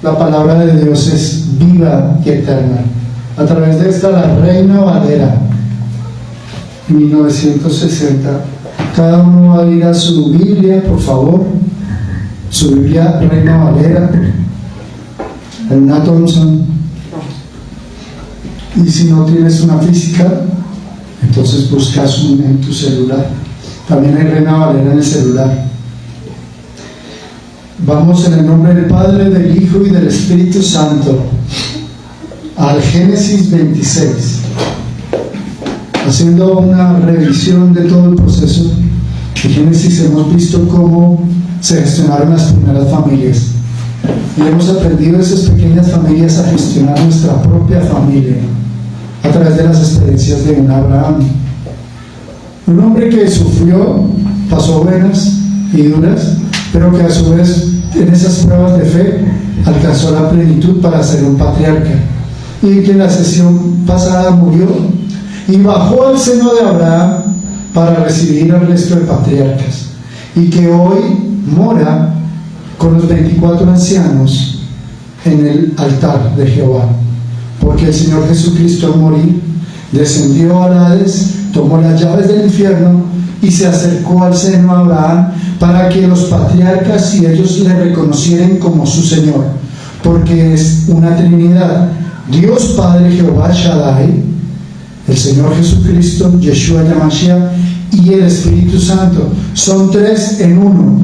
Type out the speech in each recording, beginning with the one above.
La palabra de Dios es viva y eterna. A través de esta, la Reina Valera 1960. Cada uno va a ir a su Biblia, por favor. Su Biblia Reina Valera, Reina Thompson. Y si no tienes una física, entonces buscas una en tu celular. También hay Reina Valera en el celular. Vamos en el nombre del Padre, del Hijo y del Espíritu Santo al Génesis 26, haciendo una revisión de todo el proceso de Génesis. Hemos visto cómo se gestionaron las primeras familias y hemos aprendido de esas pequeñas familias a gestionar nuestra propia familia a través de las experiencias de un Abraham, un hombre que sufrió, pasó buenas y duras, pero que a su vez en esas pruebas de fe alcanzó la plenitud para ser un patriarca, y que en la sesión pasada murió y bajó al seno de Abraham para recibir al resto de patriarcas, y que hoy mora con los 24 ancianos en el altar de Jehová, porque el Señor Jesucristo al morir descendió al Hades, tomó las llaves del infierno y se acercó al seno de Abraham para que los patriarcas y ellos le reconocieran como su Señor, porque es una Trinidad: Dios Padre, Jehová Shaddai, el Señor Jesucristo, Yeshua Yamashiach, y el Espíritu Santo. Son tres en uno,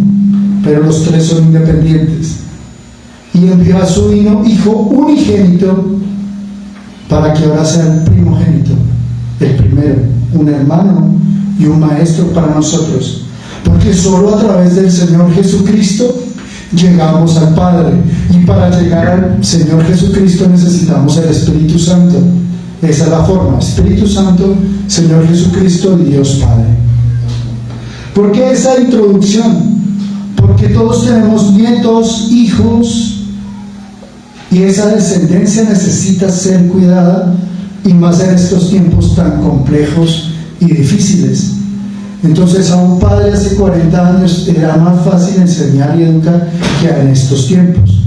pero los tres son independientes. Y envió a su Hijo unigénito para que ahora sea el primogénito, el primero, un hermano y un maestro para nosotros, porque solo a través del Señor Jesucristo llegamos al Padre, y para llegar al Señor Jesucristo necesitamos el Espíritu Santo. Esa es la forma: Espíritu Santo, Señor Jesucristo y Dios Padre. ¿Por qué esa introducción? Porque todos tenemos nietos, hijos, y esa descendencia necesita ser cuidada, y más en estos tiempos tan complejos y difíciles. Entonces, a un padre hace 40 años era más fácil enseñar y educar que en estos tiempos.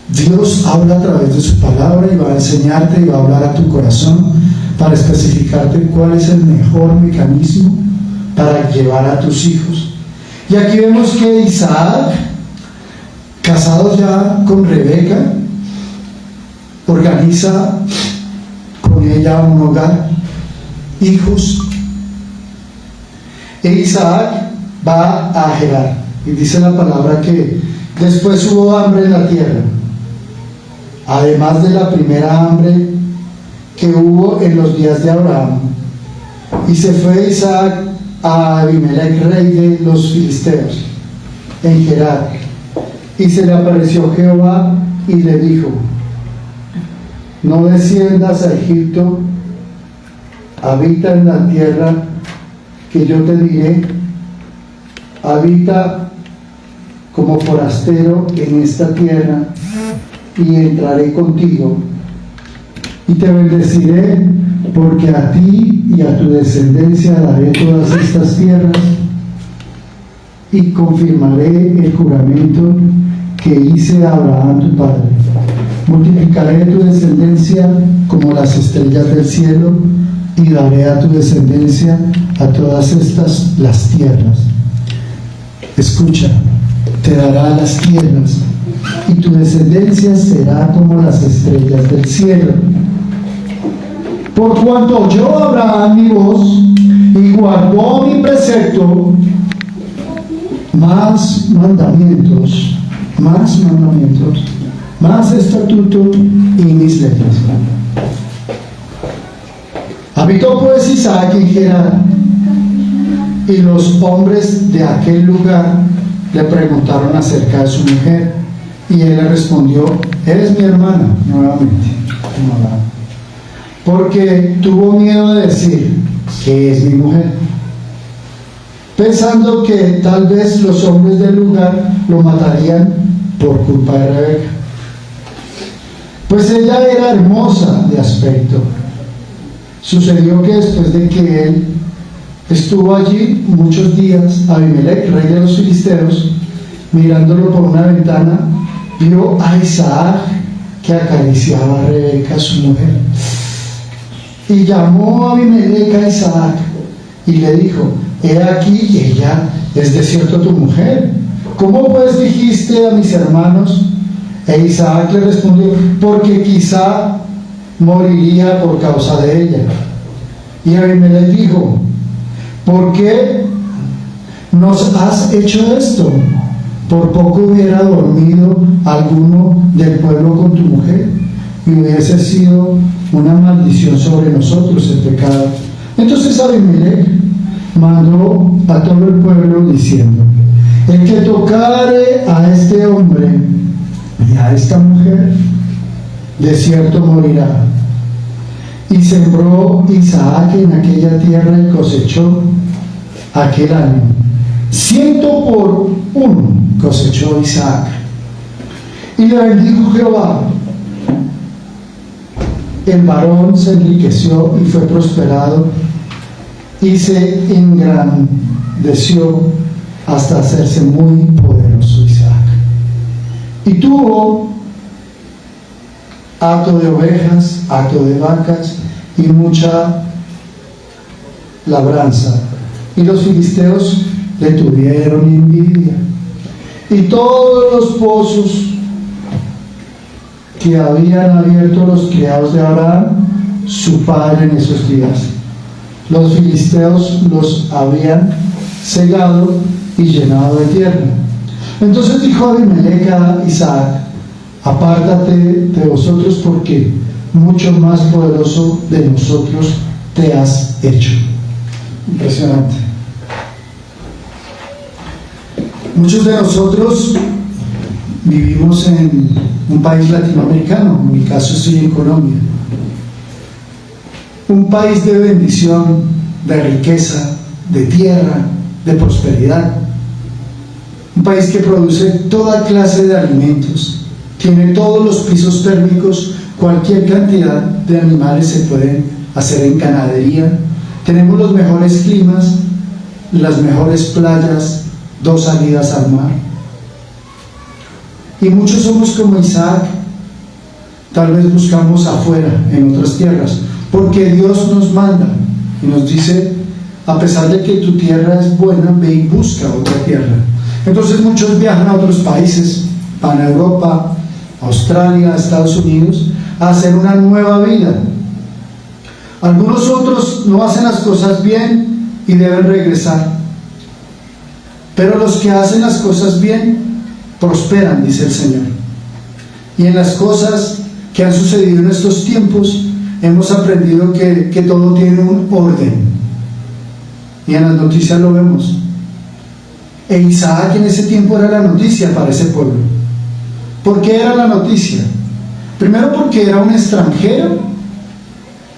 Dios habla a través de su palabra y va a enseñarte y va a hablar a tu corazón para especificarte cuál es el mejor mecanismo para llevar a tus hijos. Y aquí vemos que Isaac, casado ya con Rebeca, organiza con ella un hogar, hijos, e Isaac va a Gerar, y dice la palabra que después hubo hambre en la tierra, además de la primera hambre que hubo en los días de Abraham, y se fue Isaac a Abimelech, rey de los filisteos, en Gerar, y se le apareció Jehová y le dijo: no desciendas a Egipto, habita en la tierra que yo te diré, habita como forastero en esta tierra, y entraré contigo, y te bendeciré, porque a ti y a tu descendencia daré todas estas tierras, y confirmaré el juramento que hice a Abraham tu padre. Multiplicaré tu descendencia como las estrellas del cielo, y daré a tu descendencia a todas estas las tierras. Escucha, te dará las tierras, y tu descendencia será como las estrellas del cielo. Por cuanto oyó Abraham mi voz y guardó mi precepto, más mandamientos, más estatuto y mis leyes. Habitó pues Isaac en Gerar, y los hombres de aquel lugar le preguntaron acerca de su mujer, y él le respondió: eres mi hermana. Nuevamente, porque tuvo miedo de decir que es mi mujer, pensando que tal vez los hombres del lugar lo matarían por culpa de Rebeca, pues ella era hermosa de aspecto. Sucedió que después de que él estuvo allí muchos días, Abimelech, rey de los filisteos, mirándolo por una ventana, vio a Isaac que acariciaba a Rebeca, su mujer. Y llamó a Abimelech a Isaac y le dijo: he aquí, ella es de cierto tu mujer. ¿Cómo pues dijiste a mis hermanos? E Isaac le respondió: porque quizá moriría por causa de ella. Y Abimelech dijo: ¿por qué nos has hecho esto? Por poco hubiera dormido alguno del pueblo con tu mujer, y hubiese sido una maldición sobre nosotros el pecado. Entonces Abimelech mandó a todo el pueblo diciendo: el que tocare a este hombre y a esta mujer, de cierto morirá. Y sembró Isaac en aquella tierra y cosechó aquel año 100 por 1 cosechó Isaac. Y le bendijo Jehová. El varón se enriqueció y fue prosperado, y se engrandeció hasta hacerse muy poderoso Isaac. Y tuvo hato de ovejas, hato de vacas y mucha labranza. Y los filisteos le tuvieron envidia. Y todos los pozos que habían abierto los criados de Abraham, su padre, en esos días, los filisteos los habían cegado y llenado de tierra. Entonces dijo Abimelech a Isaac: apártate de vosotros, porque mucho más poderoso de nosotros te has hecho. Impresionante. Muchos de nosotros vivimos en un país latinoamericano. En mi caso estoy en Colombia. Un país de bendición, de riqueza, de tierra, de prosperidad. Un país que produce toda clase de alimentos, tiene todos los pisos térmicos, cualquier cantidad de animales se pueden hacer en ganadería. Tenemos los mejores climas, las mejores playas, 2 salidas al mar. Y muchos somos como Isaac, tal vez buscamos afuera, en otras tierras, porque Dios nos manda y nos dice: a pesar de que tu tierra es buena, ve y busca otra tierra. Entonces muchos viajan a otros países, van a Europa, a Australia, a Estados Unidos, a hacer una nueva vida. Algunos otros no hacen las cosas bien y deben regresar. Pero los que hacen las cosas bien prosperan, dice el Señor. Y en las cosas que han sucedido en estos tiempos hemos aprendido que todo tiene un orden. Y en las noticias lo vemos. E Isaac en ese tiempo era la noticia para ese pueblo. ¿Por qué era la noticia? Primero porque era un extranjero,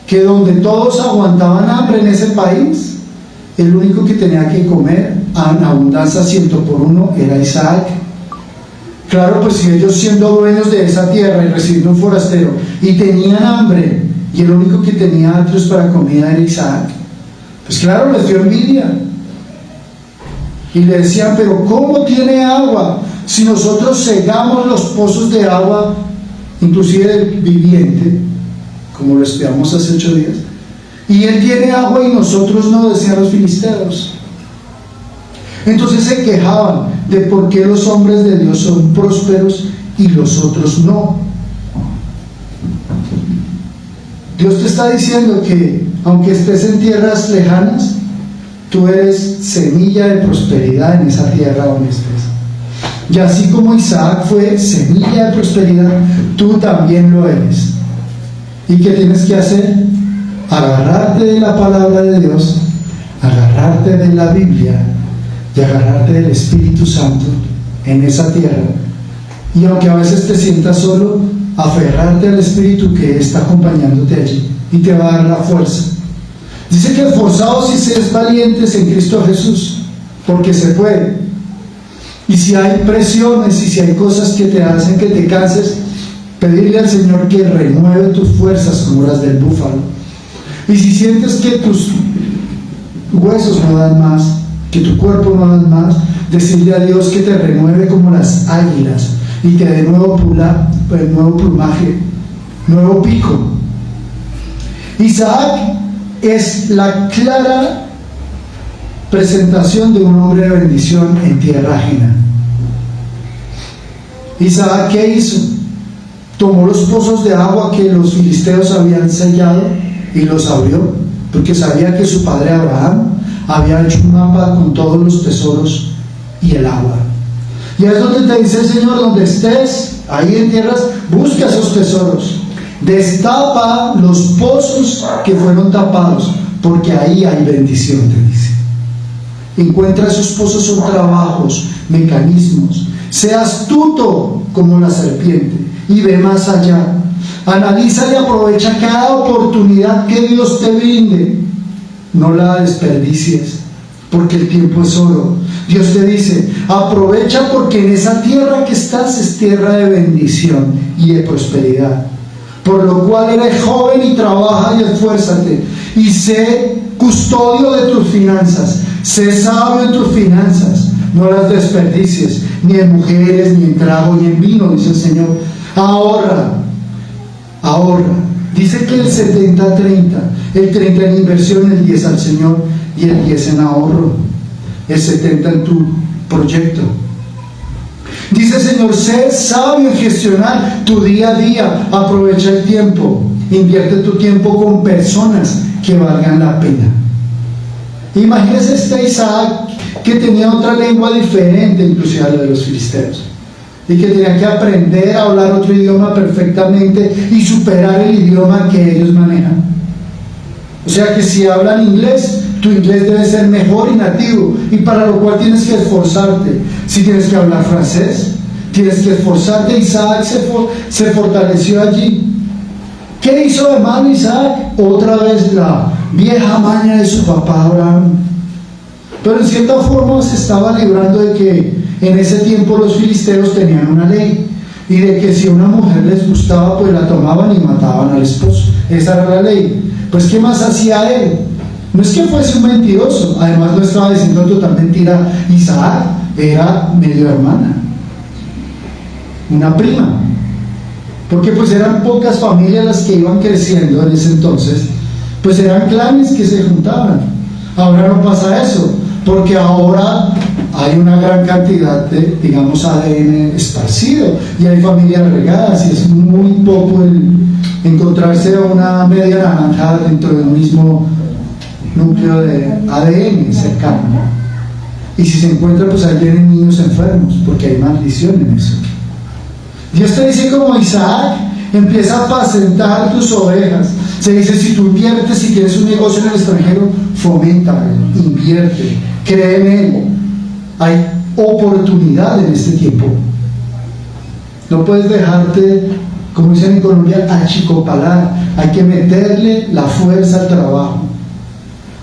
que donde todos aguantaban hambre en ese país, el único que tenía que comer en abundancia 100 por 1 era Isaac. Claro, pues si ellos, siendo dueños de esa tierra y recibiendo un forastero, y tenían hambre, y el único que tenía atrios para comida era Isaac, pues claro, les dio envidia. Y le decían: pero ¿cómo tiene agua si nosotros cegamos los pozos de agua, inclusive del viviente, como lo estudiamos hace 8 días? Y él tiene agua y nosotros no, decían los filisteos. Entonces se quejaban de por qué los hombres de Dios son prósperos y los otros no. Dios te está diciendo que aunque estés en tierras lejanas, tú eres semilla de prosperidad en esa tierra donde estés. Y así como Isaac fue semilla de prosperidad, tú también lo eres. ¿Y qué tienes que hacer? Agarrarte de la palabra de Dios, agarrarte de la Biblia y agarrarte del Espíritu Santo en esa tierra. Y aunque a veces te sientas solo, aferrarte al Espíritu que está acompañándote allí y te va a dar la fuerza. Dice que esforzaos y seáis valientes en Cristo Jesús, porque se puede. Y si hay presiones y si hay cosas que te hacen que te canses, pedirle al Señor que renueve tus fuerzas como las del búfalo. Y si sientes que tus huesos no dan más, que tu cuerpo no das más, decirle a Dios que te renueve como las águilas y te dé nuevo plumaje, nuevo pico. Isaac es la clara presentación de un hombre de bendición en tierra ajena. Isaac, ¿qué hizo? Tomó los pozos de agua que los filisteos habían sellado y los abrió, porque sabía que su padre Abraham había hecho un mapa con todos los tesoros y el agua. Y es donde te dice el Señor, donde estés, ahí en tierras, busca esos tesoros. Destapa los pozos que fueron tapados, porque ahí hay bendición, te dice. Encuentra esos pozos, son trabajos, mecanismos. Sea astuto como la serpiente y ve más allá. Analiza y aprovecha cada oportunidad que Dios te brinde. No la desperdicies, porque el tiempo es oro. Dios te dice, aprovecha porque en esa tierra que estás es tierra de bendición y de prosperidad. Por lo cual eres joven y trabaja y esfuérzate y sé custodio de tus finanzas. Sé sabio en tus finanzas, no las desperdicies, ni en mujeres, ni en trago, ni en vino, dice el Señor. Ahorra. Dice que el 70-30, el 30 en inversión, el 10 al Señor y el 10 en ahorro, el 70 en tu proyecto. Dice el Señor, sé sabio en gestionar tu día a día, aprovecha el tiempo, invierte tu tiempo con personas que valgan la pena. Imagínese este Isaac que tenía otra lengua diferente inclusive a la de los filisteos y que tenía que aprender a hablar otro idioma perfectamente y superar el idioma que ellos manejan. O sea que si hablan inglés, tu inglés debe ser mejor y nativo, y para lo cual tienes que esforzarte. Si tienes que hablar francés, tienes que esforzarte. Isaac se fortaleció allí. ¿Qué hizo de malo Isaac? Otra vez la vieja maña de su papá Abraham. Pero en cierta forma se estaba librando de que en ese tiempo los filisteos tenían una ley, y de que si una mujer les gustaba, pues la tomaban y mataban al esposo. Esa era la ley. Pues ¿qué más hacía él? No es que fuese un mentiroso, además no estaba diciendo total mentira. Isaac era medio hermana, una prima, porque pues eran pocas familias las que iban creciendo en ese entonces, pues eran clanes que se juntaban. Ahora no pasa eso, porque ahora hay una gran cantidad de, digamos, ADN esparcido y hay familias regadas, y es muy poco el encontrarse una media naranja dentro de un mismo núcleo de ADN cercano. Y si se encuentra, pues ahí vienen niños enfermos, porque hay maldición en eso. Dios te dice como Isaac, empieza a apacentar tus ovejas. Se dice, si tú inviertes, si tienes un negocio en el extranjero, foméntalo, invierte, cree en él. Hay oportunidad en este tiempo. No puedes dejarte, como dicen en Colombia, achicopalar. Hay que meterle la fuerza al trabajo.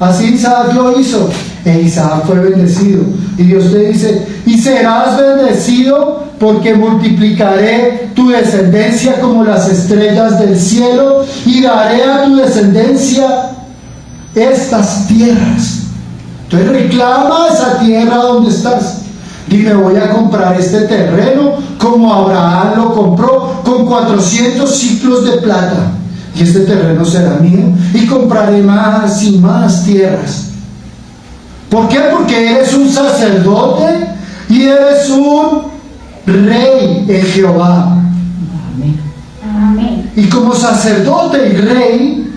Así Isaac lo hizo, e Isaac fue bendecido. Y Dios te dice, y serás bendecido porque multiplicaré tu descendencia como las estrellas del cielo, y daré a tu descendencia estas tierras. Entonces reclama esa tierra donde estás. Dime, voy a comprar este terreno como Abraham lo compró, con 400 ciclos de plata. Y este terreno será mío, y compraré más y más tierras. ¿Por qué? Porque eres un sacerdote y eres un rey en Jehová. Amén. Y como sacerdote y rey,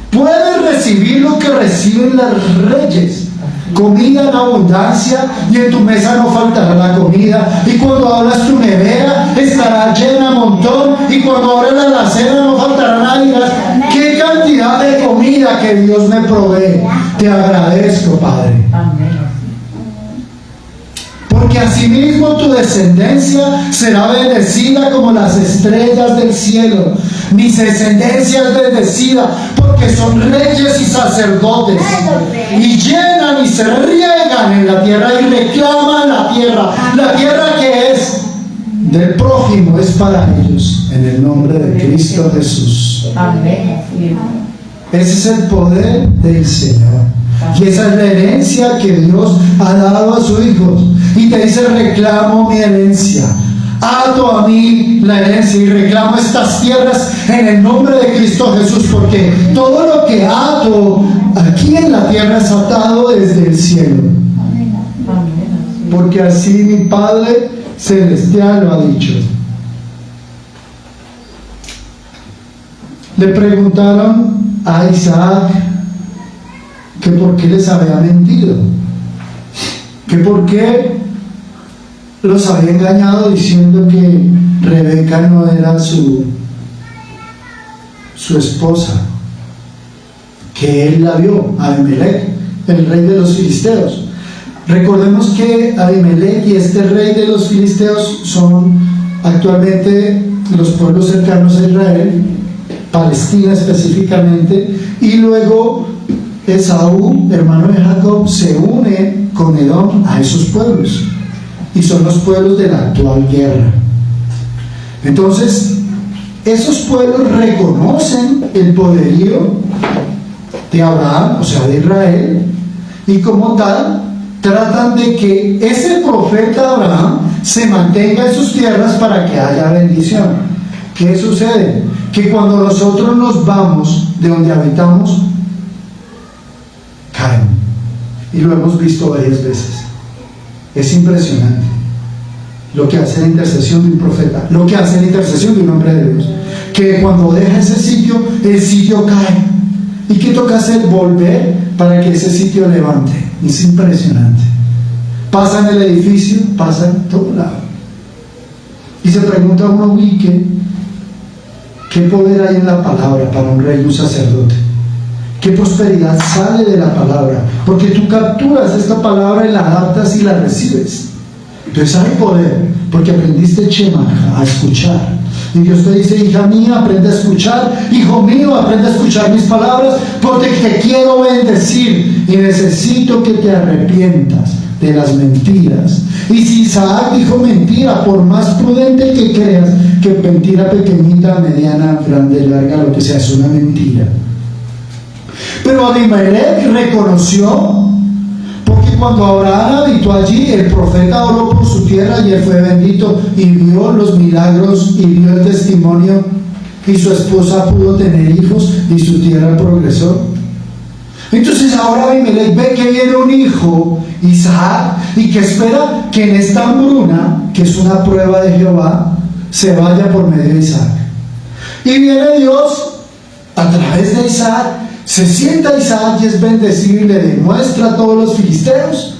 puedes recibir lo que reciben los reyes: comida en abundancia, y en tu mesa no faltará la comida, y cuando abras tu nevera estará llena a montón, y cuando abras la alacena no faltará nada. Y dirás, qué cantidad de comida que Dios me provee. Te agradezco, Padre. Porque asimismo tu descendencia será bendecida como las estrellas del cielo. Mi descendencia es bendecida porque son reyes y sacerdotes, y llenan y se riegan en la tierra y reclaman la tierra que es del prójimo es para ellos, en el nombre de Cristo Jesús. Amén. Ese es el poder del Señor. Y esa es la herencia que Dios ha dado a sus hijos. Y te dice: reclamo mi herencia. Ato a mí la herencia y reclamo estas tierras en el nombre de Cristo Jesús, porque todo lo que ato aquí en la tierra es atado desde el cielo. Porque así mi Padre Celestial lo ha dicho. Le preguntaron a Isaac que por qué les había mentido, que por qué los había engañado diciendo que Rebeca no era su esposa, que él la vio, Abimelech, el rey de los filisteos. Recordemos que Abimelech y este rey de los filisteos son actualmente los pueblos cercanos a Israel, Palestina específicamente, y luego Esaú, hermano de Jacob, se une con Edom a esos pueblos, y son los pueblos de la actual guerra. Entonces, esos pueblos reconocen el poderío de Abraham, o sea, de Israel, y como tal, tratan de que ese profeta Abraham se mantenga en sus tierras para que haya bendición. ¿Qué sucede? Que cuando nosotros nos vamos de donde habitamos, caen. Y lo hemos visto varias veces. Es impresionante lo que hace la intercesión de un profeta, lo que hace la intercesión de un hombre de Dios, que cuando deja ese sitio, el sitio cae. ¿Y qué toca hacer? Volver para que ese sitio levante. Es impresionante. Pasa en el edificio, pasa en todo lado. Y se pregunta uno: ¿qué poder hay en la palabra para un rey y un sacerdote? ¿Qué prosperidad sale de la palabra? Porque tú capturas esta palabra y la adaptas y la recibes. Entonces hay poder, porque aprendiste a escuchar. Y Dios te dice: hija mía, aprende a escuchar. Hijo mío, aprende a escuchar mis palabras, porque te quiero bendecir y necesito que te arrepientas de las mentiras. Y si Isaac dijo mentira, por más prudente que creas, que mentira pequeñita, mediana, grande, larga, lo que sea, es una mentira. Pero Abimelech reconoció, porque cuando Abraham habitó allí, el profeta oró por su tierra y él fue bendito y vio los milagros y vio el testimonio, y su esposa pudo tener hijos y su tierra progresó. Entonces ahora Abimelech ve que viene un hijo, Isaac, y que espera que en esta hambruna, que es una prueba de Jehová, se vaya por medio de Isaac. Y viene Dios a través de Isaac, se sienta Isaac y es bendecido y le demuestra a todos los filisteos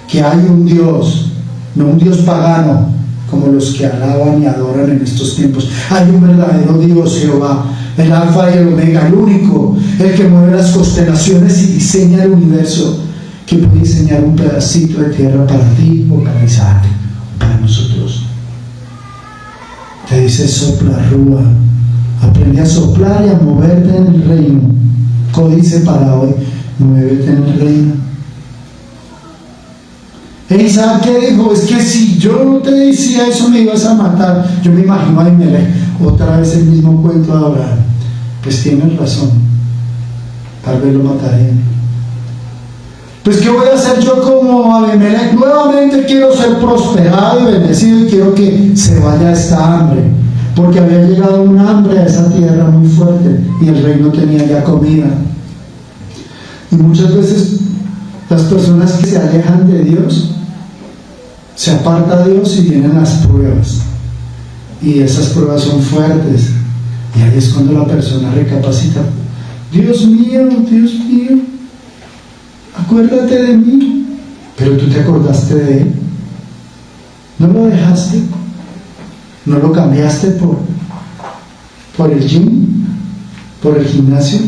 que hay un Dios, no un Dios pagano como los que alaban y adoran en estos tiempos. Hay un verdadero Dios, Jehová, el alfa y el omega, el único, el que mueve las constelaciones y diseña el universo, que puede diseñar un pedacito de tierra para ti o para Isaac, o para nosotros. Te dice: sopla, rúa, aprende a soplar y a moverte en el reino. Códice para hoy: muévete en el reino. E Isaac, ¿qué dijo? Es que si yo no te decía eso, me ibas a matar. Yo me imagino a Abimelech, otra vez el mismo cuento de Abraham. Pues tienes razón, tal vez lo mataré. Pues ¿qué voy a hacer yo como Abimelech? Nuevamente quiero ser prosperado y bendecido, y quiero que se vaya esta hambre, porque había llegado un hambre a esa tierra muy fuerte y el rey no tenía ya comida. Y muchas veces las personas que se alejan de Dios, se aparta Dios y vienen las pruebas, y esas pruebas son fuertes, y ahí es cuando la persona recapacita: Dios mío, acuérdate de mí. Pero tú te acordaste de Él, no lo dejaste, no lo cambiaste por el gym, por el gimnasio,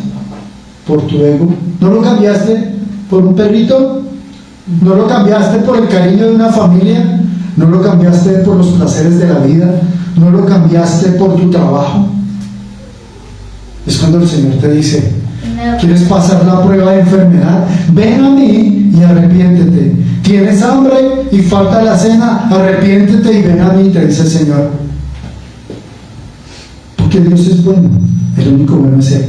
por tu ego, no lo cambiaste por un perrito, no lo cambiaste por el cariño de una familia, no lo cambiaste por los placeres de la vida, no lo cambiaste por tu trabajo. Es cuando el Señor te dice: ¿quieres pasar la prueba de enfermedad? Ven a mí y arrepiéntete. ¿Tienes hambre y falta la cena? Arrepiéntete y ven a mí, te dice el Señor. Porque Dios es bueno, el único bueno es Él,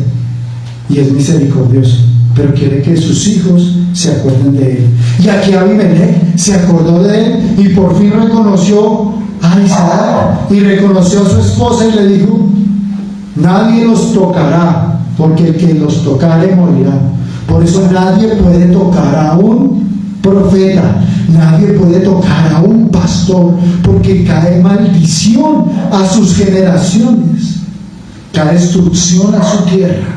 y es misericordioso. pero quiere que sus hijos se acuerden de él. Y aquí Abimelech se acordó de él y por fin reconoció a Isaac y reconoció a su esposa y le dijo: nadie los tocará, porque el que los tocare morirá. Por eso nadie puede tocar a un profeta, nadie puede tocar a un pastor, porque cae maldición a sus generaciones, cae destrucción a su tierra.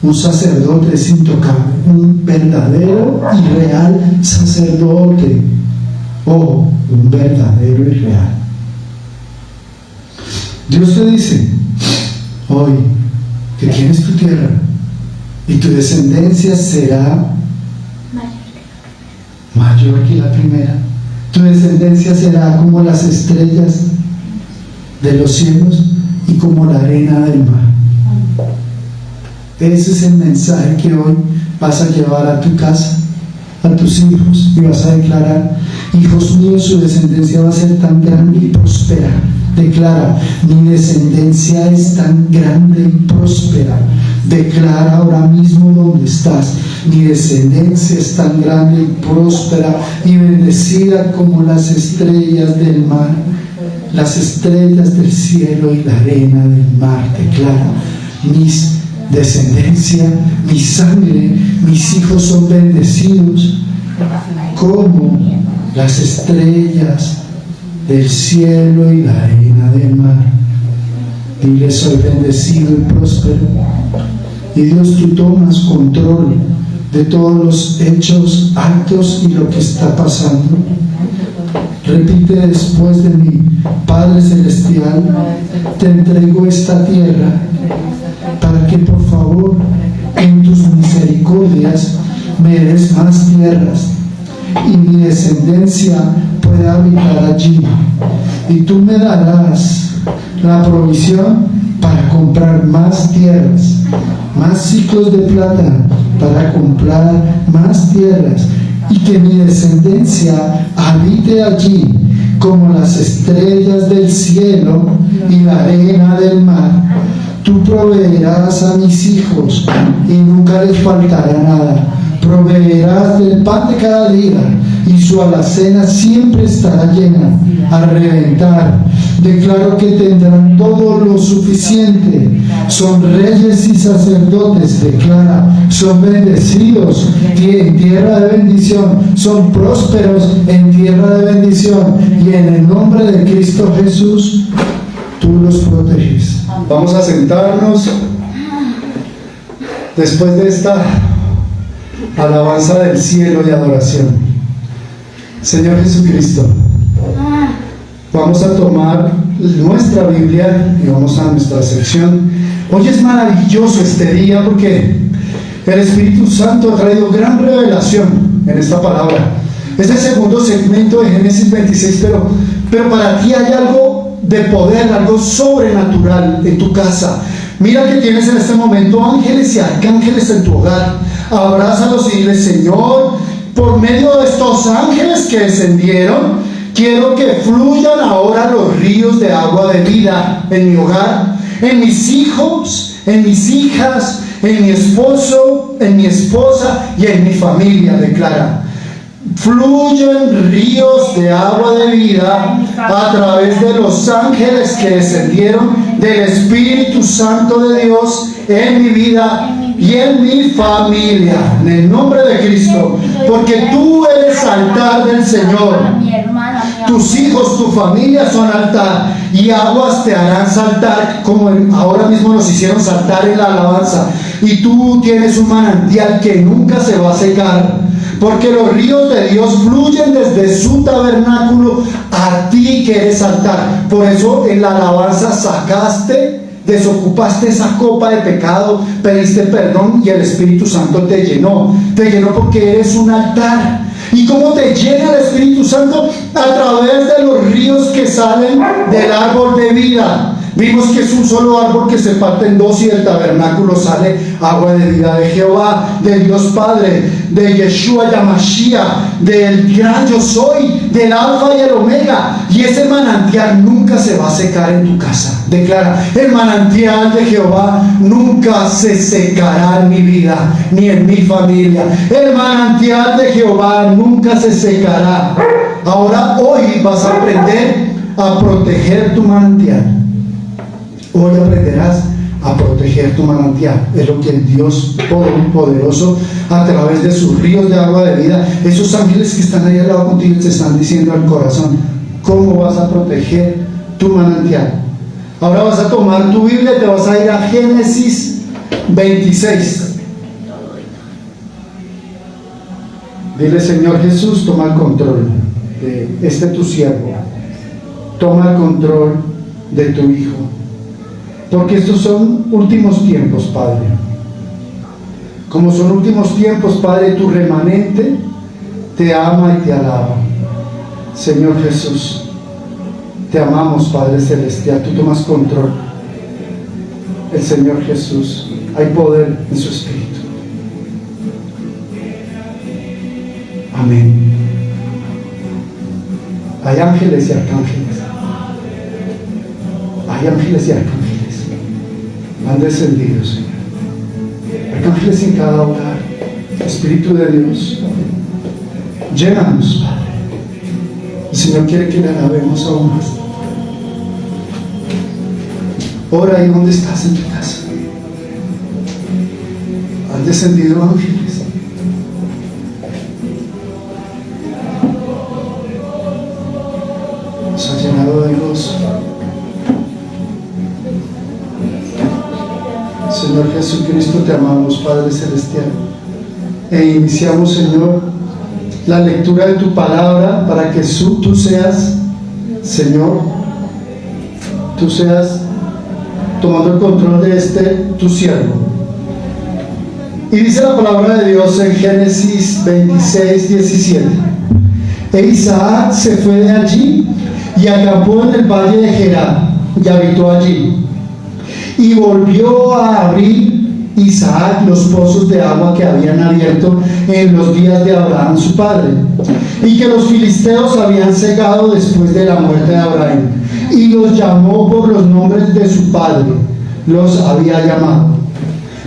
Un sacerdote es intocable, un verdadero y real sacerdote, o un verdadero y real. Dios te dice hoy que tienes tu tierra y tu descendencia será mayor que la primera. Tu descendencia será como las estrellas de los cielos y como la arena del mar. Ese es el mensaje que hoy vas a llevar a tu casa, a tus hijos, y vas a declarar: hijos míos, su descendencia va a ser tan grande y próspera. Declara: mi descendencia es tan grande y próspera. Declara ahora mismo donde estás: mi descendencia es tan grande y próspera y bendecida como las estrellas del mar, las estrellas del cielo y la arena del mar. Declara: mis descendencia, mi sangre, mis hijos son bendecidos como las estrellas del cielo y la arena del mar. Dile: soy bendecido y próspero. Y Dios, tú tomas control de todos los hechos, actos y lo que está pasando. Repite después de mí: Padre Celestial, te entrego esta tierra para que por favor en tus misericordias me des más tierras y mi descendencia pueda habitar allí, y tú me darás la provisión para comprar más tierras, más ciclos de plata para comprar más tierras, y que mi descendencia habite allí como las estrellas del cielo y la arena del mar. Tú proveerás a mis hijos y nunca les faltará nada. Proveerás del pan de cada día y su alacena siempre estará llena, a reventar. Declaro que tendrán todo lo suficiente. Son reyes y sacerdotes, declara. Son bendecidos en tierra de bendición. Son prósperos en tierra de bendición. Y en el nombre de Cristo Jesús, tú los proteges. Vamos a sentarnos después de esta alabanza del cielo y adoración. Señor Jesucristo, vamos a tomar nuestra Biblia y vamos a nuestra sección. Hoy es maravilloso este día porque el Espíritu Santo ha traído gran revelación en esta palabra. Es el segundo segmento de Génesis 26, pero para ti hay algo de poder, algo sobrenatural en tu casa. Mira que tienes en este momento ángeles y arcángeles en tu hogar. Abrázalos y dile: Señor, por medio de estos ángeles que descendieron, quiero que fluyan ahora los ríos de agua de vida en mi hogar, en mis hijos, en mis hijas, en mi esposo, en mi esposa y en mi familia. Declara: fluyen ríos de agua de vida a través de los ángeles que descendieron del Espíritu Santo de Dios en mi vida y en mi familia, en el nombre de Cristo, porque tú eres altar del Señor. Tus hijos, tu familia son altar, y aguas te harán saltar, como ahora mismo nos hicieron saltar en la alabanza. Y tú tienes un manantial que nunca se va a secar, porque los ríos de Dios fluyen desde su tabernáculo a ti que eres altar. Por eso en la alabanza desocupaste esa copa de pecado, pediste perdón y el Espíritu Santo te llenó porque eres un altar. ¿Y cómo te llena el Espíritu Santo? A través de los ríos que salen del árbol de vida. Vimos que es un solo árbol que se parte en dos y del tabernáculo sale agua de vida de Jehová, de Dios Padre, de Yeshua Yamashiach, del gran yo soy, del alfa y el omega. Y ese manantial nunca se va a secar en tu casa. Declara: el manantial de Jehová nunca se secará en mi vida ni en mi familia. El manantial de Jehová nunca se secará. Ahora, hoy vas a aprender a proteger tu manantial. Hoy aprenderás a proteger tu manantial. Es lo que el Dios Todopoderoso, a través de sus ríos de agua de vida, esos ángeles que están ahí al lado contigo, te están diciendo al corazón cómo vas a proteger tu manantial. Ahora vas a tomar tu Biblia y te vas a ir a Génesis 26. Dile: Señor Jesús, toma el control de tu siervo. Toma el control de tu hijo. Porque estos son últimos tiempos, Padre. Como son últimos tiempos, Padre, tu remanente te ama y te alaba. Señor Jesús, te amamos, Padre Celestial. Tú tomas control. El Señor Jesús, hay poder en su Espíritu. Amén. Hay ángeles y arcángeles. Hay ángeles y arcángeles. Han descendido, Señor. Arcángeles en cada hogar. Espíritu de Dios, llénanos, Padre. El Señor quiere que le alabemos aún más. Ora ahí donde estás en tu casa. Han descendido ángeles. Nos ha llenado de gozo. Señor Jesucristo, te amamos, Padre Celestial, e iniciamos, Señor, la lectura de tu palabra para que tú seas, Señor, tú seas tomando el control de tu siervo. Y dice la palabra de Dios en Génesis 26, 17: e Isaac se fue de allí y acampó en el valle de Gerar y habitó allí. Y volvió a abrir Isaac los pozos de agua que habían abierto en los días de Abraham su padre, y que los filisteos habían cegado después de la muerte de Abraham, y los llamó por los nombres de su padre, los había llamado.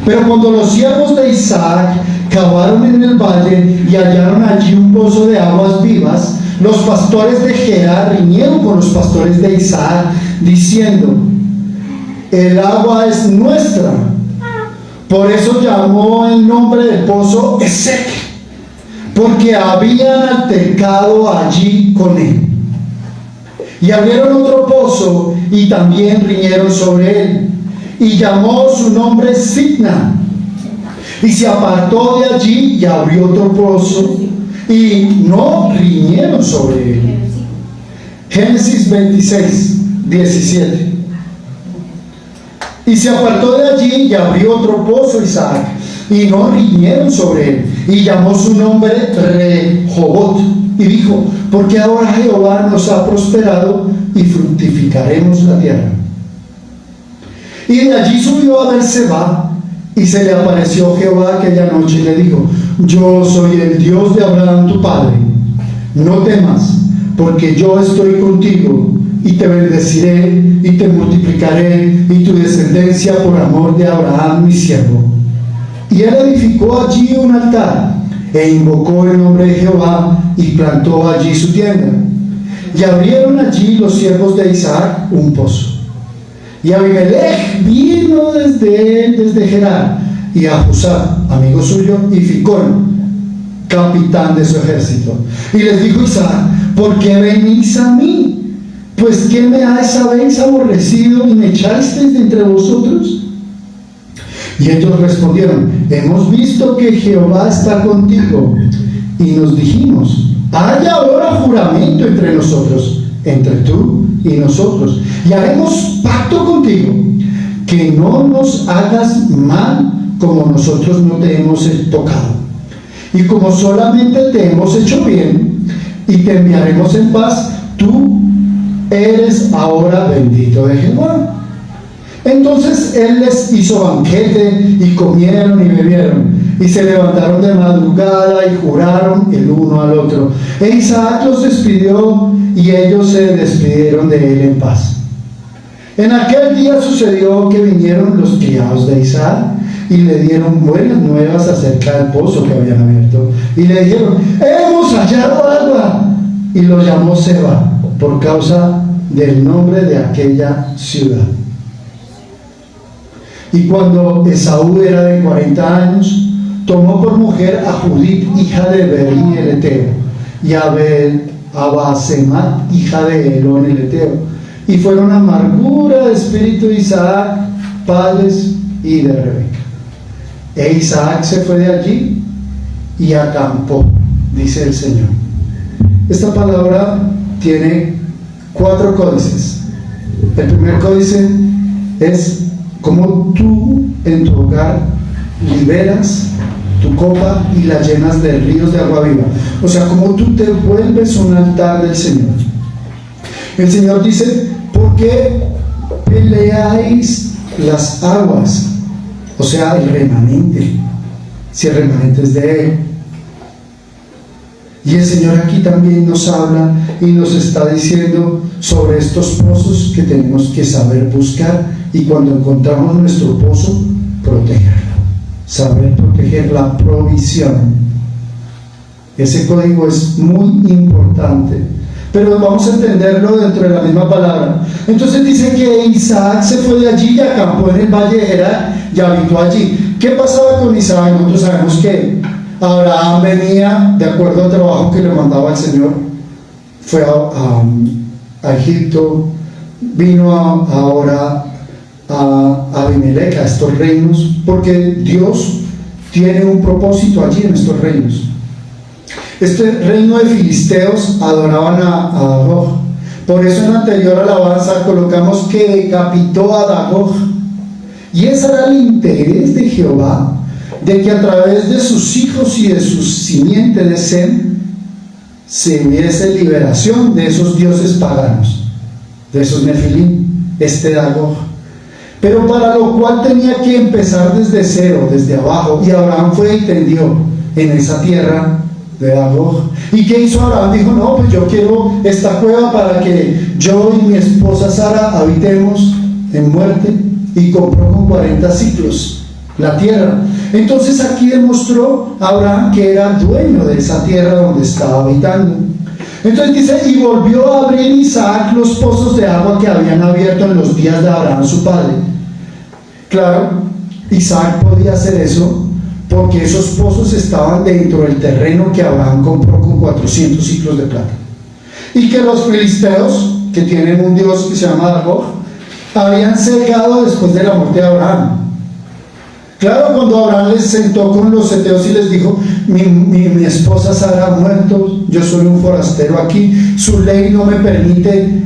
Pero cuando los siervos de Isaac cavaron en el valle y hallaron allí un pozo de aguas vivas, los pastores de Gerar riñeron con los pastores de Isaac, diciendo: el agua es nuestra. Por eso llamó el nombre del pozo Esek, porque habían altercado allí con él. Y abrieron otro pozo y también riñeron sobre él, y llamó su nombre Sitna. Y se apartó de allí y abrió otro pozo, y no riñeron sobre él. Génesis 26, 17. Y se apartó de allí y abrió otro pozo Isaac, y no riñeron sobre él, y llamó su nombre Rehobot, y dijo: porque ahora Jehová nos ha prosperado y fructificaremos la tierra. Y de allí subió a Berseba, y se le apareció Jehová aquella noche y le dijo: yo soy el Dios de Abraham tu padre, no temas, porque yo estoy contigo, y te bendeciré y te multiplicaré y tu descendencia por amor de Abraham mi siervo. Y él edificó allí un altar e invocó el nombre de Jehová y plantó allí su tienda. Y abrieron allí los siervos de Isaac un pozo. Y Abimelech vino desde Gerar, y a Husá, amigo suyo, y Ficón, capitán de su ejército. Y les dijo Isaac: ¿por qué venís a mí? Pues ¿qué me habéis aborrecido y me echasteis de entre vosotros? Y ellos respondieron: hemos visto que Jehová está contigo, y nos dijimos: hay ahora juramento entre nosotros, entre tú y nosotros, y haremos pacto contigo, que no nos hagas mal como nosotros no te hemos tocado, y como solamente te hemos hecho bien, y te enviaremos en paz. Tú eres ahora bendito de Jehová. Entonces él les hizo banquete y comieron y bebieron y se levantaron de madrugada y juraron el uno al otro. E Isaac los despidió y ellos se despidieron de él en paz. En aquel día sucedió que vinieron los criados de Isaac y le dieron buenas nuevas acerca del pozo que habían abierto. Y le dijeron: hemos hallado agua. Y lo llamó Seba por causa del nombre de aquella ciudad. Y cuando Esaú era de 40 años, tomó por mujer a Judith, hija de Berí el Eteo, y a Basemat, hija de Elón el Eteo. Y fueron amargura de espíritu de Isaac, padres y de Rebeca. E Isaac se fue de allí y acampó, dice el Señor. Esta palabra tiene 4 códices. El primer códice es cómo tú en tu hogar liberas tu copa y la llenas de ríos de agua viva. O sea, cómo tú te vuelves un altar del Señor. El Señor dice: ¿por qué peleáis las aguas? O sea, el remanente, si el remanente es de Él. Y el Señor aquí también nos habla y nos está diciendo sobre estos pozos que tenemos que saber buscar, y cuando encontramos nuestro pozo, protegerlo. Saber proteger la provisión. Ese código es muy importante, pero vamos a entenderlo dentro de la misma palabra. Entonces dice que Isaac se fue de allí y acampó en el valle de Gerar y habitó allí. ¿Qué pasaba con Isaac? Nosotros sabemos que Abraham venía de acuerdo al trabajo que le mandaba el Señor. Fue a Egipto, vino ahora a Abimelech, a estos reinos, porque Dios tiene un propósito allí en estos reinos. Este reino de filisteos adoraban a Dagog. Por eso en la anterior alabanza colocamos que decapitó a Dagog. Y ese era el interés de Jehová, de que a través de sus hijos y de su simiente de Sem se hubiese liberación de esos dioses paganos, de esos Nefilim, Dagog. Pero para lo cual tenía que empezar desde cero, desde abajo. Y Abraham fue y tendió en esa tierra de Dagog. ¿Y qué hizo Abraham? Dijo: no, pues yo quiero esta cueva para que yo y mi esposa Sara habitemos en muerte. Y compró con 40 ciclos la tierra. Entonces aquí demostró Abraham que era dueño de esa tierra donde estaba habitando. Entonces dice: y volvió a abrir Isaac los pozos de agua que habían abierto en los días de Abraham su padre. Claro, Isaac podía hacer eso porque esos pozos estaban dentro del terreno que Abraham compró con 400 ciclos de plata. Y que los filisteos, que tienen un dios que se llama Dagog, habían cegado después de la muerte de Abraham. Claro, cuando Abraham les sentó con los heteos y les dijo: mi esposa Sara ha muerto, yo soy un forastero aquí, su ley no me permite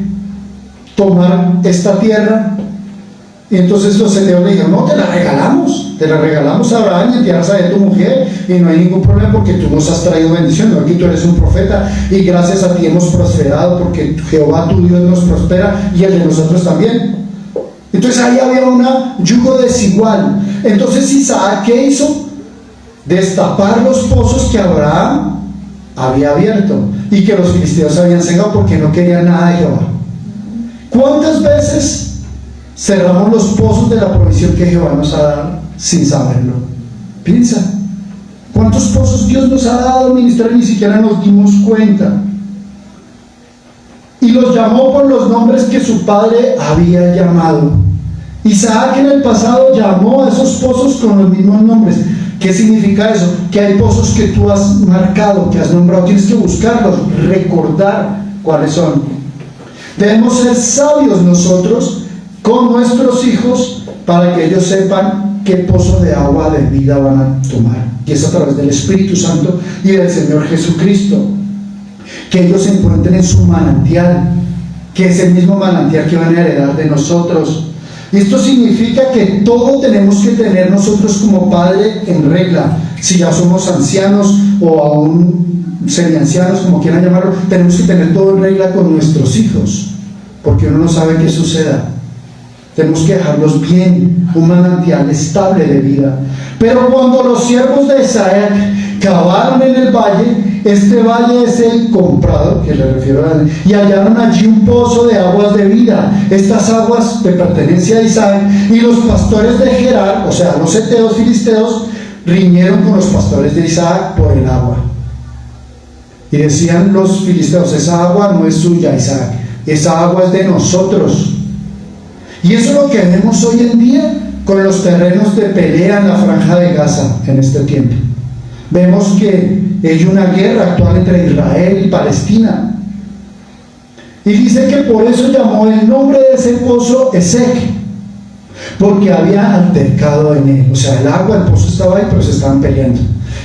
tomar esta tierra. Y entonces los heteos le dijeron: no, te la regalamos a Abraham y tierras de tu mujer, y no hay ningún problema porque tú nos has traído bendición. No, aquí tú eres un profeta y gracias a ti hemos prosperado, porque Jehová tu Dios nos prospera y el de nosotros también. Entonces ahí había un yugo desigual. Entonces Isaac, ¿qué hizo? Destapar los pozos que Abraham había abierto y que los filisteos habían cegado porque no querían nada de Jehová. ¿Cuántas veces cerramos los pozos de la provisión que Jehová nos ha dado sin saberlo? Piensa, ¿cuántos pozos Dios nos ha dado a administrar y ni siquiera nos dimos cuenta? Y los llamó por los nombres que su padre había llamado. Isaac en el pasado llamó a esos pozos con los mismos nombres. ¿Qué significa eso? Que hay pozos que tú has marcado, que has nombrado, tienes que buscarlos, recordar cuáles son. Debemos ser sabios nosotros con nuestros hijos para que ellos sepan qué pozo de agua de vida van a tomar. Y es a través del Espíritu Santo y del Señor Jesucristo. Que ellos se encuentren en su manantial, que es el mismo manantial que van a heredar de nosotros. Y esto significa que todo tenemos que tener nosotros como padre en regla. Si ya somos ancianos o aún semiancianos, como quieran llamarlo, tenemos que tener todo en regla con nuestros hijos, porque uno no sabe qué suceda. Tenemos que dejarlos bien, un manantial estable de vida. Pero cuando los siervos de Isaac cavaron en el valle, este valle es el comprado, que le refiero a, y hallaron allí un pozo de aguas de vida. Estas aguas de pertenencia a Isaac, y los pastores de Gerar, o sea, los heteos filisteos, riñeron con los pastores de Isaac por el agua. Y decían los filisteos: esa agua no es suya, Isaac, esa agua es de nosotros. Y eso es lo que vemos hoy en día con los terrenos de pelea en la franja de Gaza en este tiempo. Vemos que hay una guerra actual entre Israel y Palestina. Y dice que por eso llamó el nombre de ese pozo Esek, porque había altercado en él. O sea, el agua, el pozo estaba ahí, pero se estaban peleando.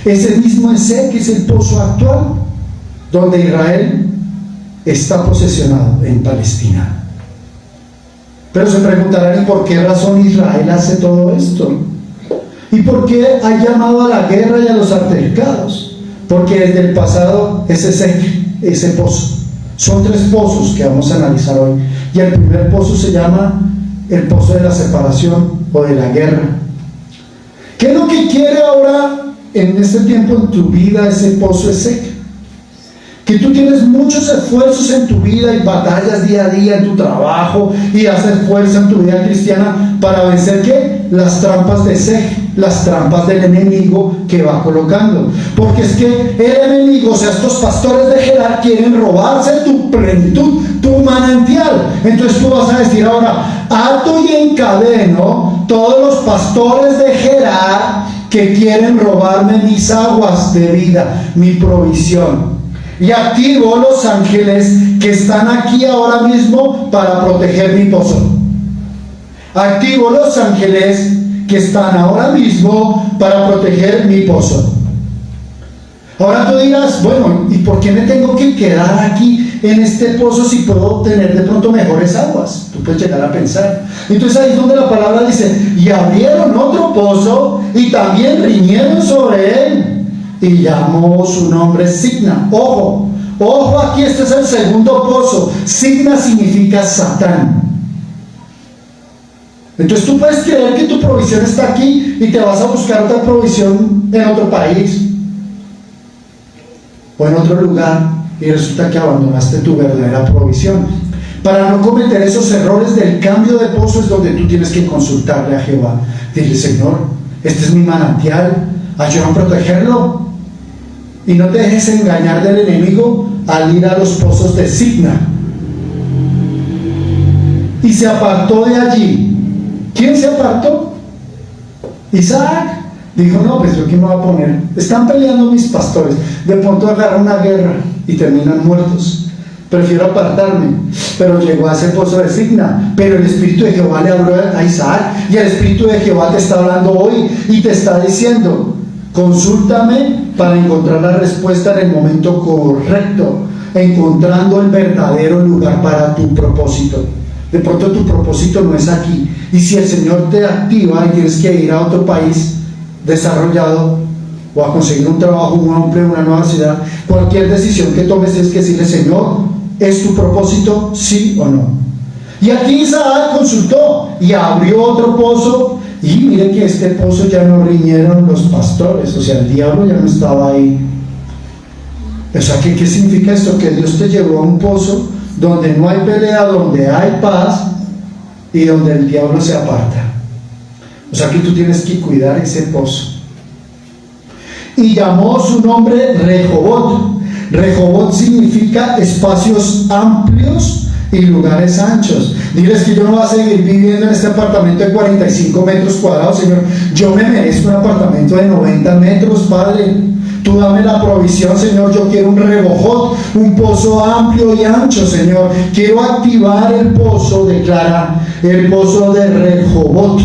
Ese mismo Esek es el pozo actual donde Israel está posesionado en Palestina. Pero se preguntarán: ¿y por qué razón Israel hace todo esto? ¿Y por qué ha llamado a la guerra y a los altercados? Porque desde el pasado ese pozo. Son 3 pozos que vamos a analizar hoy. Y el primer pozo se llama el pozo de la separación o de la guerra. ¿Qué es lo que quiere ahora en este tiempo en tu vida ese pozo Esek? Que tú tienes muchos esfuerzos en tu vida y batallas día a día en tu trabajo y haces fuerza en tu vida cristiana para vencer ¿qué? Las trampas de Esek, las trampas del enemigo que va colocando. Porque es que el enemigo, o sea, estos pastores de Gerar, quieren robarse tu plenitud, tu manantial. Entonces tú vas a decir ahora: ato y encadeno todos los pastores de Gerar que quieren robarme mis aguas de vida, mi provisión. Y activo los ángeles que están aquí ahora mismo para proteger mi pozo. Activo los ángeles que están ahora mismo para proteger mi pozo. Ahora tú dirás: bueno, ¿y por qué me tengo que quedar aquí en este pozo si puedo tener de pronto mejores aguas? Tú puedes llegar a pensar. Entonces ahí es donde la palabra dice: y abrieron otro pozo y también riñeron sobre él, y llamó su nombre Signa. Ojo, aquí este es el segundo pozo. Signa significa Satán. Entonces tú puedes creer que tu provisión está aquí y te vas a buscar otra provisión en otro país o en otro lugar, y resulta que abandonaste tu verdadera provisión. Para no cometer esos errores del cambio de pozo es donde tú tienes que consultarle a Jehová. Dile: Señor, este es mi manantial, ayúdame a protegerlo. Y no te dejes engañar del enemigo al ir a los pozos de Signa. Y se apartó de allí. ¿Quién se apartó? Isaac. Dijo: no, pues yo qué me voy a poner. Están peleando mis pastores. De pronto agarran una guerra y terminan muertos. Prefiero apartarme. Pero llegó a ese pozo de Signa. Pero el Espíritu de Jehová le habló a Isaac. Y el Espíritu de Jehová te está hablando hoy y te está diciendo: consúltame para encontrar la respuesta en el momento correcto, encontrando el verdadero lugar para tu propósito. De pronto tu propósito no es aquí, y si el Señor te activa y tienes que ir a otro país desarrollado o a conseguir un trabajo, un nuevo empleo, una nueva ciudad, cualquier decisión que tomes tienes que decirle: Señor, ¿es tu propósito, sí o no? Y aquí Isaac consultó y abrió otro pozo. Y mire que este pozo ya no riñeron los pastores, o sea, el diablo ya no estaba ahí. O sea, ¿qué significa esto? Que Dios te llevó a un pozo donde no hay pelea, donde hay paz y donde el diablo se aparta. O sea, que tú tienes que cuidar ese pozo. Y llamó su nombre Rehobot. Rehobot significa espacios amplios y lugares anchos. Diles que yo no voy a seguir viviendo en este apartamento de 45 metros cuadrados, Señor. Yo me merezco un apartamento de 90 metros, Padre. Tú dame la provisión, Señor. Yo quiero un Rehobot, un pozo amplio y ancho, Señor. Quiero activar el pozo, declara, el pozo de Rehobot.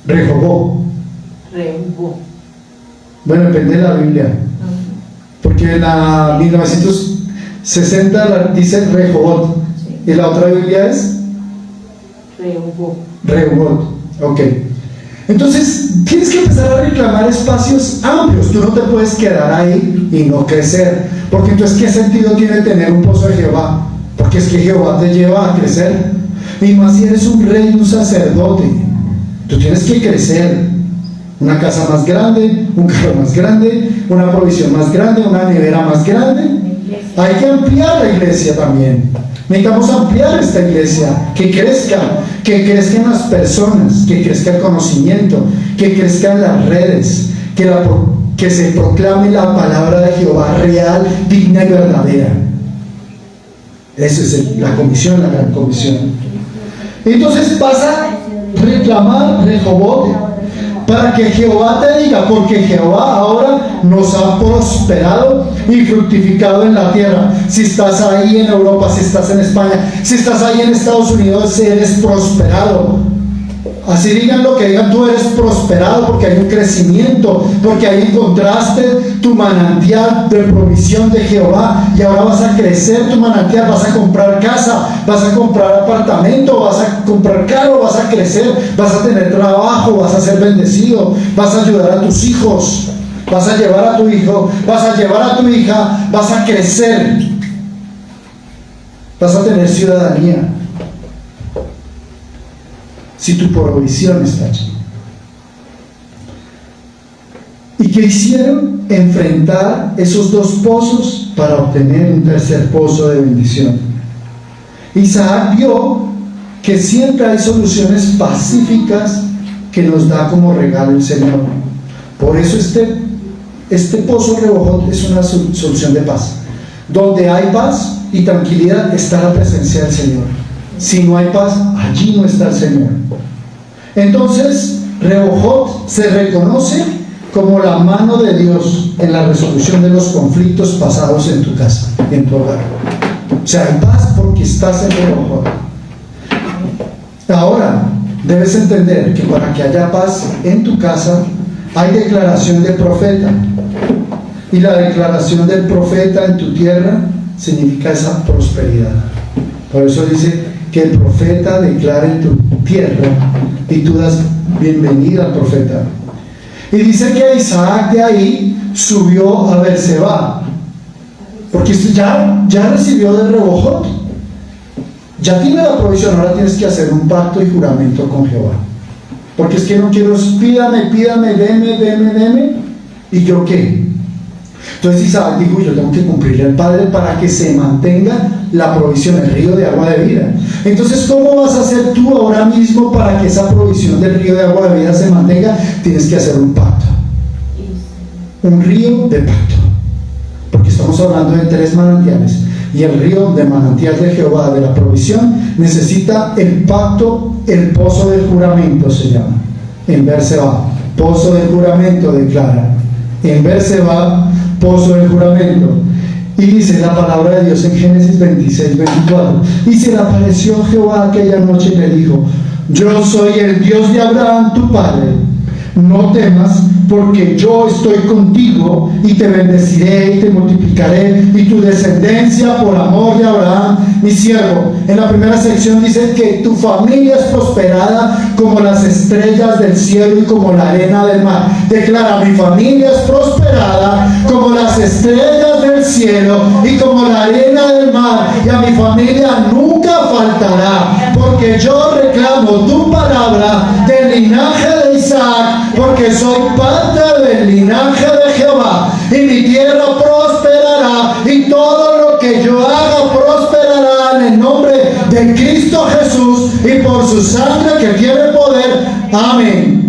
Rehobot. Bueno, depende de la Biblia, porque la 1960 dice Rehobot, y la otra Biblia es Rehobot. Ok. Entonces tienes que empezar a reclamar espacios amplios. Tú no te puedes quedar ahí y no crecer, Porque entonces, ¿qué sentido tiene tener un pozo de Jehová? Porque es que Jehová te lleva a crecer. Y más si eres un rey, un sacerdote, tú tienes que crecer. Una casa más grande, un carro más grande, una provisión más grande, una nevera más grande. Hay que ampliar la iglesia también. Necesitamos ampliar esta iglesia, que crezcan las personas, que crezca el conocimiento, que crezcan las redes, que se proclame la palabra de Jehová real, digna y verdadera. Esa es la comisión, la gran comisión. Entonces pasa a reclamar Rehoboth para que Jehová te diga, porque Jehová ahora nos ha prosperado y fructificado en la tierra. Si estás ahí en Europa, si estás en España, si estás ahí en Estados Unidos, eres prosperado. Así digan lo que digan, tú eres prosperado porque hay un crecimiento, porque ahí encontraste tu manantial de provisión de Jehová y ahora vas a crecer tu manantial, vas a comprar casa, vas a comprar apartamento, vas a comprar carro, vas a crecer, vas a tener trabajo, vas a ser bendecido, vas a ayudar a tus hijos, vas a llevar a tu hijo, vas a llevar a tu hija, vas a crecer, vas a tener ciudadanía. Si tu provisión está allí. ¿Y qué hicieron? Enfrentar esos dos pozos para obtener un tercer pozo de bendición. Isaac vio que siempre hay soluciones pacíficas que nos da como regalo el Señor. Por eso este pozo Rehoboth es una solución de paz. Donde hay paz y tranquilidad está la presencia del Señor. Si no hay paz, allí no está el Señor. Entonces, Rehoboth se reconoce como la mano de Dios en la resolución de los conflictos pasados en tu casa, en tu hogar. O sea, hay paz porque estás en Rehoboth. Ahora, debes entender que para que haya paz en tu casa, hay declaración de profeta. Y la declaración del profeta en tu tierra significa esa prosperidad. Por eso dice que el profeta declara en tu tierra y tú das bienvenida al profeta. Y dice que Isaac de ahí subió a Berseba, porque ya recibió de Rehoboth, ya tiene la provisión. Ahora tienes que hacer un pacto y juramento con Jehová, porque es que no quiero, pídame, deme, ¿y yo qué? Entonces Isaac dijo, yo tengo que cumplirle al Padre para que se mantenga la provisión, el río de agua de vida. Entonces, ¿cómo vas a hacer tú ahora mismo para que esa provisión del río de agua de vida se mantenga? Tienes que hacer un pacto, un río de pacto, porque estamos hablando de 3 manantiales, y el río de manantial de Jehová, de la provisión, necesita el pacto, el pozo del juramento se llama, en Berseba, pozo del juramento declara, en Berseba, pozo del juramento. Y dice la palabra de Dios en Génesis 26:24, y se le apareció Jehová aquella noche y le dijo, yo soy el Dios de Abraham tu padre, no temas, porque yo estoy contigo y te bendeciré y te multiplicaré y tu descendencia por amor de Abraham mi siervo. En la primera sección dice que tu familia es prosperada como las estrellas del cielo y como la arena del mar. Declara, mi familia es prosperada como las estrellas del cielo y como la arena del mar, y a mi familia nunca faltará, porque yo reclamo tu palabra del linaje de Isaac, porque soy parte del linaje de Jehová, y mi tierra prosperará, y todo lo que yo haga prosperará en el nombre de Cristo Jesús y por su sangre que tiene poder. Amén.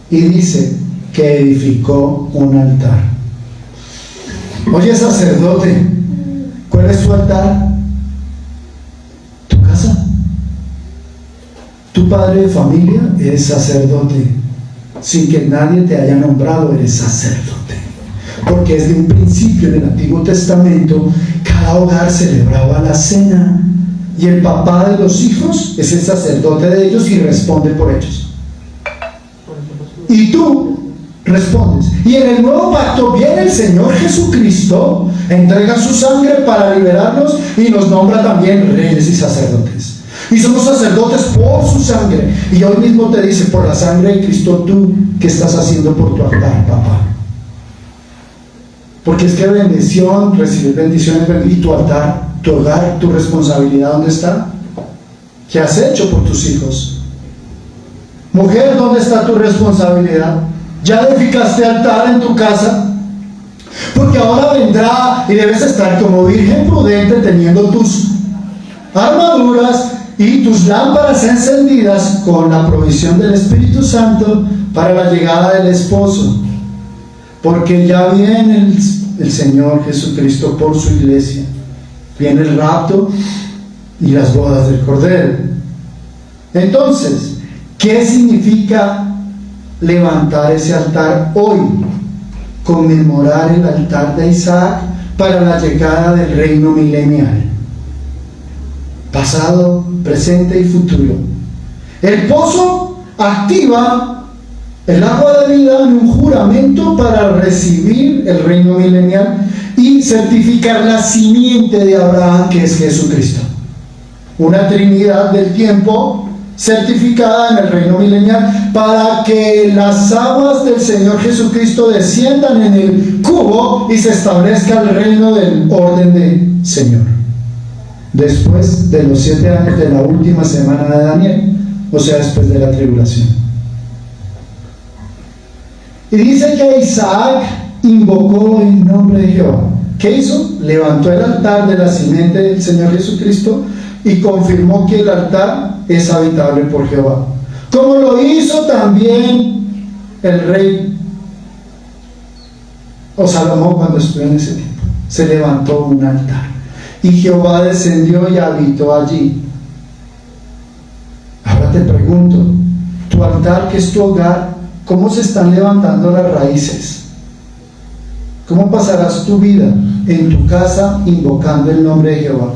Y dice que edificó un altar. Oye, sacerdote, ¿cuál es su altar? Tu casa. Tu padre de familia es sacerdote. Sin que nadie te haya nombrado, eres sacerdote. Porque desde un principio en el Antiguo Testamento, cada hogar celebraba la cena. Y el papá de los hijos es el sacerdote de ellos y responde por ellos. Y tú respondes. Y en el nuevo pacto viene el Señor Jesucristo, entrega su sangre para liberarnos y nos nombra también reyes y sacerdotes. Y somos sacerdotes por su sangre. Y hoy mismo te dice, por la sangre de Cristo, tú, ¿qué estás haciendo por tu altar, papá? Porque es que bendición, recibir bendiciones, y tu altar, tu hogar, tu responsabilidad, ¿dónde está? ¿Qué has hecho por tus hijos? Mujer, ¿dónde está tu responsabilidad? ¿Ya edificaste altar en tu casa? Porque ahora vendrá y debes estar como virgen prudente teniendo tus armaduras y tus lámparas encendidas con la provisión del Espíritu Santo para la llegada del esposo. Porque ya viene el Señor Jesucristo por su iglesia. Viene el rapto y las bodas del Cordero. Entonces, ¿qué significa levantar ese altar hoy? Conmemorar el altar de Isaac para la llegada del reino milenial. Pasado, presente y futuro. El pozo activa el agua de vida en un juramento para recibir el reino milenial y certificar la simiente de Abraham, que es Jesucristo. Una trinidad del tiempo certificada en el reino milenial para que las aguas del Señor Jesucristo desciendan en el cubo y se establezca el reino del orden del Señor. Después de los 7 años de la última semana de Daniel, o sea, después de la tribulación. Y dice que Isaac invocó el nombre de Jehová. ¿Qué hizo? Levantó el altar de la simiente del Señor Jesucristo y confirmó que el altar es habitable por Jehová. Como lo hizo también el rey o Salomón cuando estuvo en ese tiempo. Se levantó un altar y Jehová descendió y habitó allí. Ahora te pregunto, tu altar, que es tu hogar, ¿cómo se están levantando las raíces? ¿Cómo pasarás tu vida en tu casa invocando el nombre de Jehová?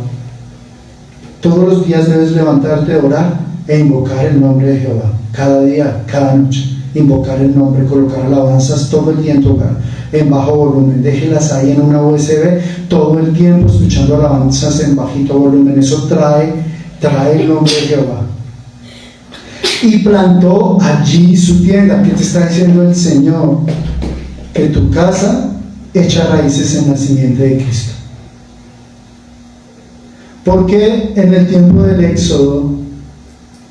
Todos los días debes levantarte, orar e invocar el nombre de Jehová. Cada día, cada noche, invocar el nombre, colocar alabanzas todo el día en tu hogar, en bajo volumen. Déjelas ahí en una USB todo el tiempo escuchando alabanzas en bajito volumen. Eso trae el nombre de Jehová. Y plantó allí su tienda. ¿Qué te está diciendo el Señor? Que tu casa echa raíces en la simiente de Cristo. Porque en el tiempo del Éxodo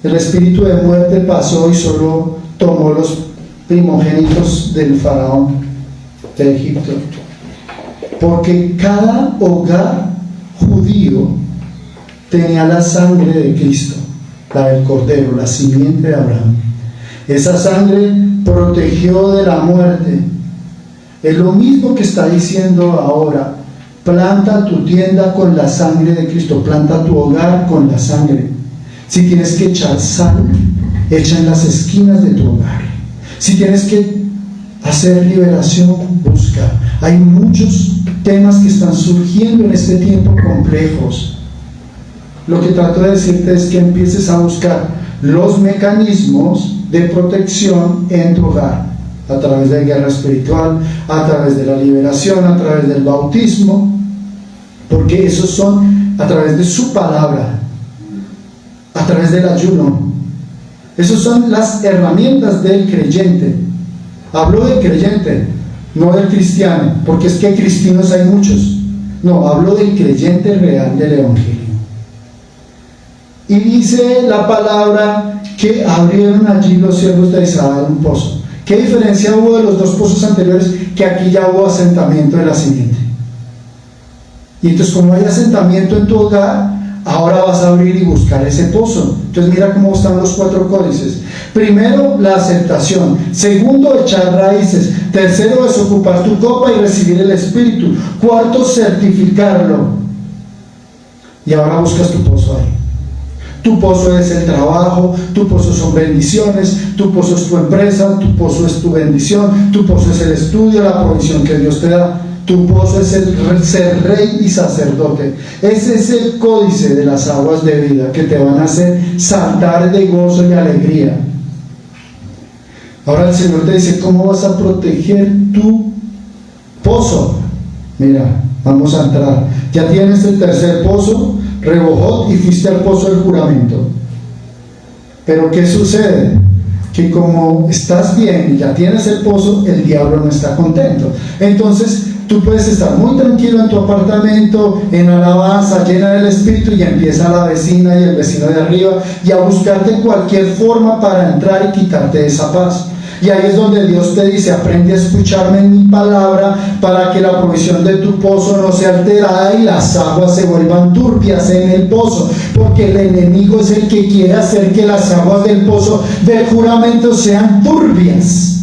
el espíritu de muerte pasó y solo tomó los primogénitos del faraón de Egipto? Porque cada hogar judío tenía la sangre de Cristo, la del Cordero, la simiente de Abraham. Esa sangre protegió de la muerte. Es lo mismo que está diciendo ahora. Planta tu tienda con la sangre de Cristo. Planta tu hogar con la sangre. Si tienes que echar sal, echa en las esquinas de tu hogar. Si tienes que hacer liberación, busca. Hay muchos temas que están surgiendo en este tiempo complejos. Lo que trato de decirte es que empieces a buscar los mecanismos de protección en tu hogar, a través de guerra espiritual, a través de la liberación, a través del bautismo, porque esos son a través de su palabra, a través del ayuno. Esas son las herramientas del creyente. Hablo del creyente, no del cristiano, porque es que cristianos hay muchos. No, hablo del creyente real del Evangelio. Y dice la palabra que abrieron allí los siervos de Isaac un pozo. ¿Qué diferencia hubo de los dos pozos anteriores? Que aquí ya hubo asentamiento de la simiente. Y entonces, como hay asentamiento en tu hogar, ahora vas a abrir y buscar ese pozo. Entonces mira cómo están los 4 códices. Primero, la aceptación. Segundo, echar raíces. Tercero, desocupar tu copa y recibir el Espíritu. Cuarto, certificarlo. Y ahora buscas tu pozo ahí. Tu pozo es el trabajo, tu pozo son bendiciones, tu pozo es tu empresa, tu pozo es tu bendición, tu pozo es el estudio, la provisión que Dios te da. Tu pozo es el ser rey y sacerdote. Ese es el códice de las aguas de vida que te van a hacer saltar de gozo y alegría. Ahora el Señor te dice, ¿cómo vas a proteger tu pozo? Mira, vamos a entrar. Ya tienes el tercer pozo, Rehobot, y fuiste al pozo del juramento. Pero ¿qué sucede? Que como estás bien y ya tienes el pozo, el diablo no está contento. Entonces tú puedes estar muy tranquilo en tu apartamento, en alabanza, llena del Espíritu, y empieza la vecina y el vecino de arriba y a buscarte cualquier forma para entrar y quitarte esa paz. Y ahí es donde Dios te dice: aprende a escucharme en mi palabra para que la provisión de tu pozo no sea alterada y las aguas se vuelvan turbias en el pozo, porque el enemigo es el que quiere hacer que las aguas del pozo del juramento sean turbias.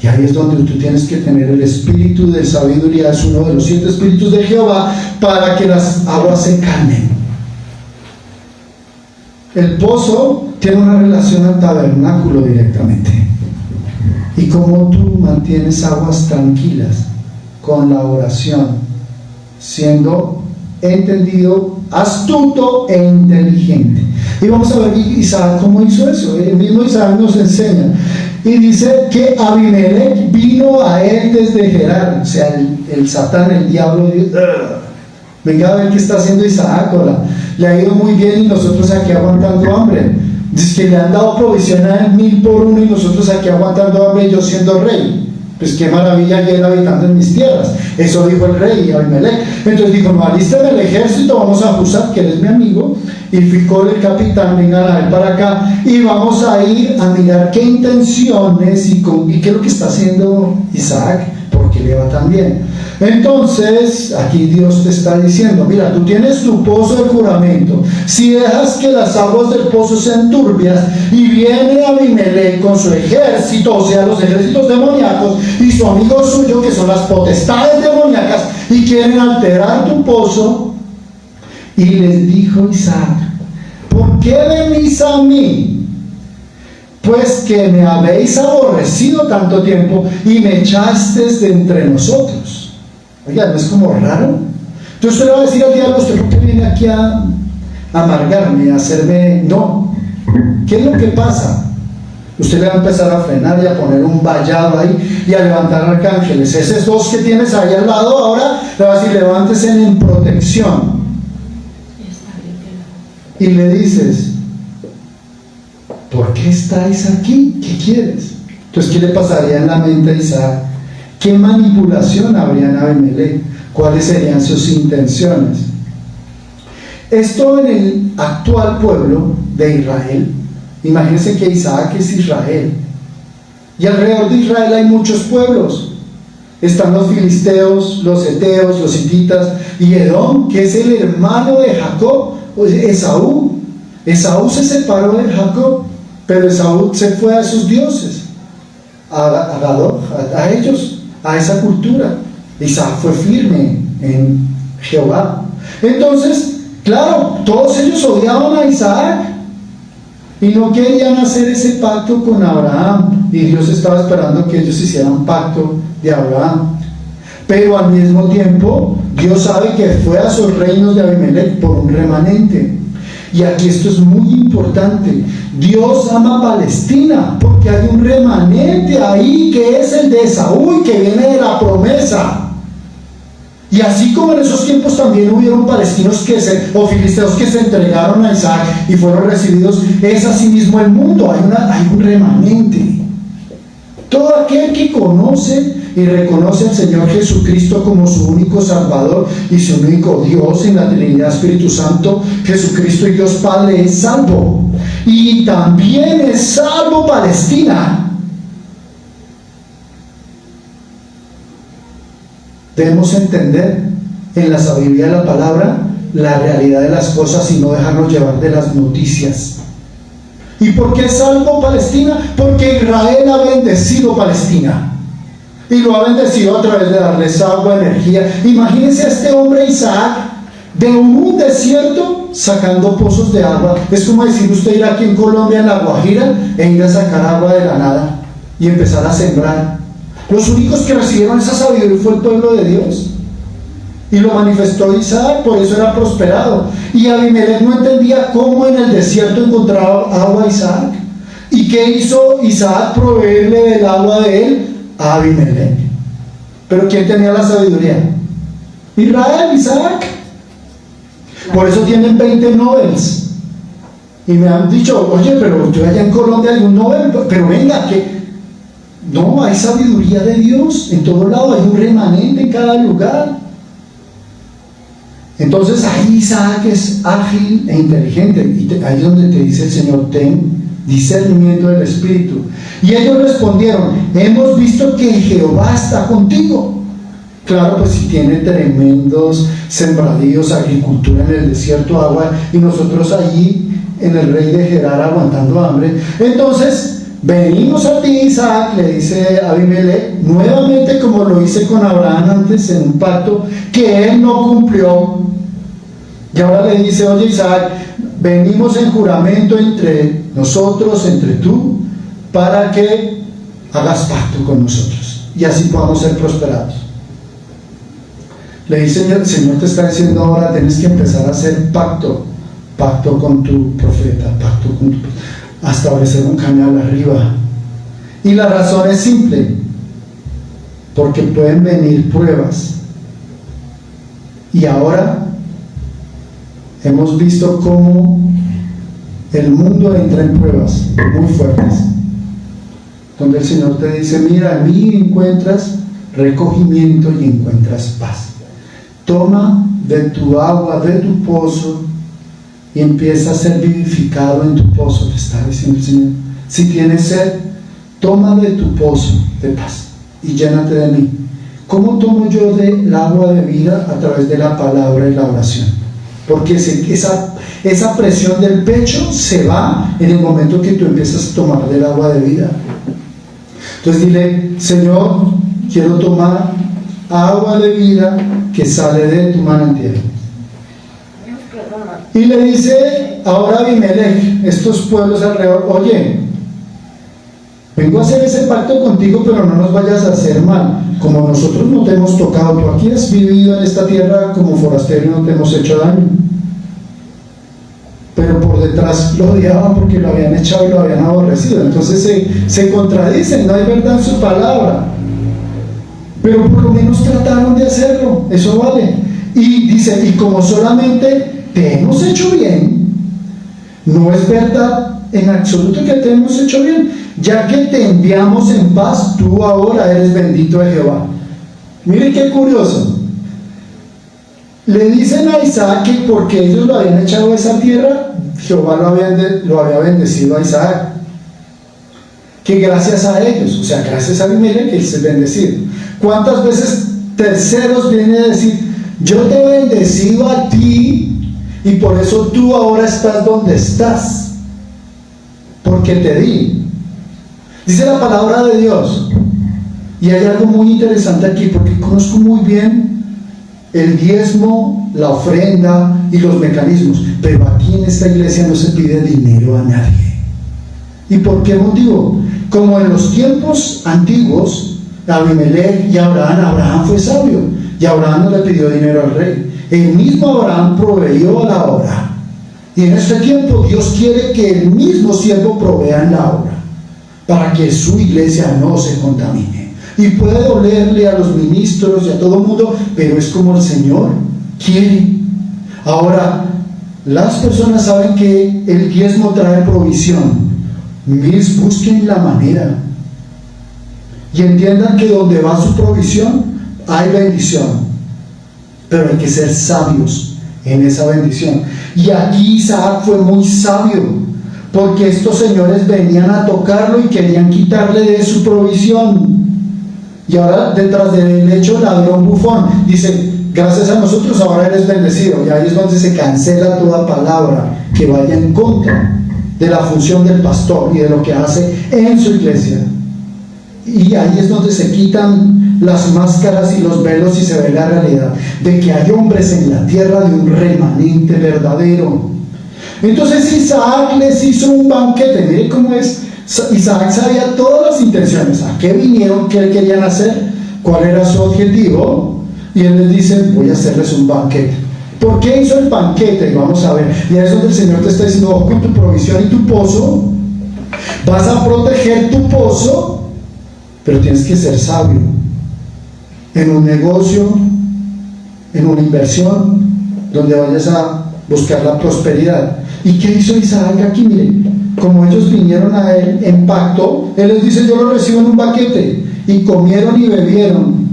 Y ahí es donde tú tienes que tener el espíritu de sabiduría, es uno de los 7 espíritus de Jehová, para que las aguas se calmen. El pozo tiene una relación al tabernáculo directamente. Y como tú mantienes aguas tranquilas con la oración, siendo entendido, astuto e inteligente. Y vamos a ver Isaac cómo hizo eso. El mismo Isaac nos enseña. Y dice que Abimelech vino a él desde Gerar, o sea, el Satán, el diablo, venga a ver qué está haciendo Isaac. Le ha ido muy bien y nosotros aquí aguantando hambre. Dice que le han dado provisión a él 1000 por 1 y nosotros aquí aguantando hambre, yo siendo rey. Pues qué maravilla que él habitando en mis tierras. Eso dijo el rey Abimelech. Entonces dijo: no, alisten el ejército, vamos a Husat, que él es mi amigo, y Ficol el capitán, vengan a él para acá, y vamos a ir a mirar qué intenciones y qué es lo que está haciendo Isaac, porque le va tan bien. Entonces aquí Dios te está diciendo: mira, tú tienes tu pozo del juramento. Si dejas que las aguas del pozo sean turbias y viene Abimelech con su ejército, o sea, los ejércitos demoníacos, y su amigo suyo, que son las potestades demoníacas, y quieren alterar tu pozo. Y les dijo Isaac: ¿por qué venís a mí? Pues que me habéis aborrecido tanto tiempo y me echasteis de entre nosotros. Oiga, ¿no es como raro? Entonces usted le va a decir al diablo: ¿usted por qué viene aquí a amargarme, a hacerme? No. ¿Qué es lo que pasa? Usted le va a empezar a frenar y a poner un vallado ahí y a levantar arcángeles. Esos 2 que tienes ahí al lado, ahora le va a decir: levántese en protección. Y le dices: ¿por qué estáis aquí? ¿Qué quieres? Entonces, ¿qué le pasaría en la mente a Isaac? ¿Qué manipulación habría en Abimelech? ¿Cuáles serían sus intenciones? Esto en el actual pueblo de Israel. Imagínense que Isaac es Israel. Y alrededor de Israel hay muchos pueblos. Están los filisteos, los heteos, los hititas, y Edom, que es el hermano de Jacob, Esaú. Esaú se separó de Jacob, pero Esaú se fue a sus dioses, a ellos, a esa cultura. Isaac fue firme en Jehová. Entonces, claro, todos ellos odiaban a Isaac y no querían hacer ese pacto con Abraham, y Dios estaba esperando que ellos hicieran pacto de Abraham. Pero al mismo tiempo, Dios sabe que fue a sus reinos de Abimelech por un remanente. Y aquí esto es muy importante. Dios ama a Palestina porque hay un remanente ahí que es el de Esaú y que viene de la promesa. Y así como en esos tiempos también hubieron palestinos o filisteos que se entregaron a Isaac y fueron recibidos, es así mismo el mundo. Hay un remanente. Todo aquel que conoce y reconoce al Señor Jesucristo como su único Salvador y su único Dios en la Trinidad Espíritu Santo, Jesucristo y Dios Padre, es salvo. Y también es salvo Palestina. Debemos entender en la sabiduría de la palabra la realidad de las cosas y no dejarnos llevar de las noticias. ¿Y por qué es salvo Palestina? Porque Israel ha bendecido Palestina. Y lo ha bendecido a través de darles agua, energía. Imagínense a este hombre Isaac de un desierto sacando pozos de agua. Es como decir usted ir aquí en Colombia, en La Guajira, e ir a sacar agua de la nada y empezar a sembrar. Los únicos que recibieron esa sabiduría fue el pueblo de Dios. Y lo manifestó Isaac, por eso era prosperado. Y Abimelech no entendía cómo en el desierto encontraba agua a Isaac. ¿Y qué hizo Isaac? Proveerle del agua de él a Abimelech. Pero ¿quién tenía la sabiduría? Israel, Isaac. Por eso tienen 20 Nobels. Y me han dicho: oye, pero yo allá en Colombia hay un Nobel, pero venga, que No, hay sabiduría de Dios en todo lado, hay un remanente en cada lugar. Entonces ahí Isaac es ágil e inteligente, y ahí es donde te dice el Señor: ten discernimiento del Espíritu. Y ellos respondieron: hemos visto que Jehová está contigo. Claro, pues si tiene tremendos sembradíos, agricultura en el desierto, agua, y nosotros allí en el rey de Gerar aguantando hambre. Entonces venimos a ti, Isaac, le dice Abimelech, nuevamente, como lo hice con Abraham antes en un pacto que él no cumplió. Y ahora le dice: oye, Isaac, venimos en juramento entre nosotros, entre tú, para que hagas pacto con nosotros y así podamos ser prosperados. Le dice: el Señor te está diciendo ahora, tienes que empezar a hacer pacto con tu profeta, hasta establecer un canal arriba. Y la razón es simple: porque pueden venir pruebas. Y ahora hemos visto cómo el mundo entra en pruebas muy fuertes, donde el Señor te dice: mira, en mí encuentras recogimiento y encuentras paz. Toma de tu agua, de tu pozo, y empieza a ser vivificado en tu pozo, te está diciendo el Señor. Si tienes sed, toma de tu pozo de paz y llénate de mí. ¿Cómo tomo yo del agua de vida? A través de la palabra y la oración. Porque esa presión del pecho se va en el momento que tú empiezas a tomar del agua de vida. Entonces dile: Señor, quiero tomar agua de vida que sale de tu manantial. Y le dice ahora Abimelech, estos pueblos alrededor: oye, vengo a hacer ese pacto contigo, pero no nos vayas a hacer mal. Como nosotros no te hemos tocado, tú aquí has vivido en esta tierra como forastero y no te hemos hecho daño. Pero por detrás lo odiaban porque lo habían echado y lo habían aborrecido. Entonces se contradicen, no hay verdad en su palabra. Pero por lo menos trataron de hacerlo, eso vale. Y dice: y como solamente te hemos hecho bien, no es verdad en absoluto que te hemos hecho bien, ya que te enviamos en paz, tú ahora eres bendito de Jehová. Mire qué curioso. Le dicen a Isaac que porque ellos lo habían echado a esa tierra, Jehová lo había bendecido a Isaac. Que gracias a ellos, o sea, gracias a Abimelech, que él se bendecido. ¿Cuántas veces terceros vienen a decir: yo te he bendecido a ti y por eso tú ahora estás donde estás? Porque te di. Dice la palabra de Dios. Y hay algo muy interesante aquí, porque conozco muy bien el diezmo, la ofrenda y los mecanismos, pero aquí en esta iglesia no se pide dinero a nadie. ¿Y por qué motivo? Como en los tiempos antiguos, Abimelech y Abraham fue sabio, y Abraham no le pidió dinero al rey. El mismo Abraham proveyó la obra, y en este tiempo Dios quiere que el mismo siervo provea en la obra, para que su iglesia no se contamine. Y puede dolerle a los ministros y a todo el mundo, pero es como el Señor quiere. Ahora, las personas saben que el diezmo trae provisión. Busquen la manera y entiendan que donde va su provisión hay bendición, pero hay que ser sabios en esa bendición. Y aquí Isaac fue muy sabio, porque estos señores venían a tocarlo y querían quitarle de su provisión. Y ahora detrás del hecho ladrón bufón, dice: gracias a nosotros ahora eres bendecido. Y ahí es donde se cancela toda palabra que vaya en contra de la función del pastor y de lo que hace en su iglesia. Y ahí es donde se quitan las máscaras y los velos y se ve la realidad de que hay hombres en la tierra de un remanente verdadero. Entonces Isaac les hizo un banquete. Mire cómo es. Isaac sabía todas las intenciones, a qué vinieron, qué querían hacer, cuál era su objetivo, y él les dice: voy a hacerles un banquete. ¿Por qué hizo el banquete? Vamos a ver. Y es donde el Señor te está diciendo: ojo con tu provisión y tu pozo, vas a proteger tu pozo, pero tienes que ser sabio en un negocio, en una inversión, donde vayas a buscar la prosperidad. ¿Y qué hizo Isaac aquí? Mire, como ellos vinieron a él en pacto, él les dice: yo lo recibo en un banquete. Y comieron y bebieron.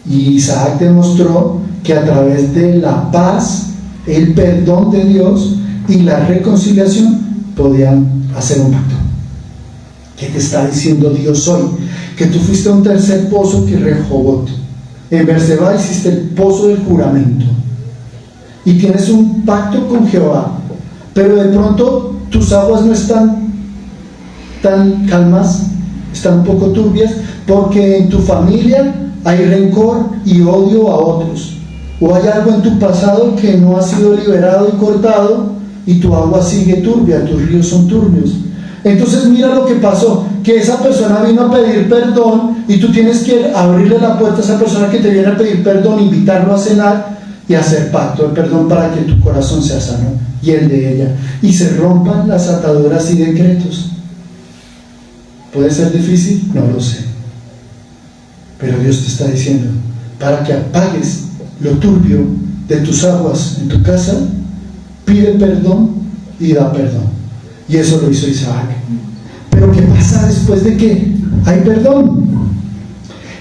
Y Isaac demostró que a través de la paz, el perdón de Dios y la reconciliación podían hacer un pacto. ¿Qué te está diciendo Dios hoy? Que tú fuiste a un tercer pozo que Rehoboth. En Berseba hiciste el pozo del juramento y tienes un pacto con Jehová, pero de pronto tus aguas no están tan calmas, están un poco turbias, porque en tu familia hay rencor y odio a otros, o hay algo en tu pasado que no ha sido liberado y cortado, y tu agua sigue turbia, tus ríos son turbios. Entonces mira lo que pasó, que esa persona vino a pedir perdón y tú tienes que abrirle la puerta a esa persona que te viene a pedir perdón, invitarlo a cenar y hacer pacto de perdón para que tu corazón sea sano y el de ella, y se rompan las ataduras y decretos. ¿Puede ser difícil? No lo sé, pero Dios te está diciendo, para que apagues lo turbio de tus aguas en tu casa, pide perdón y da perdón. Y eso lo hizo Isaac. Pero ¿qué pasa después de que hay perdón?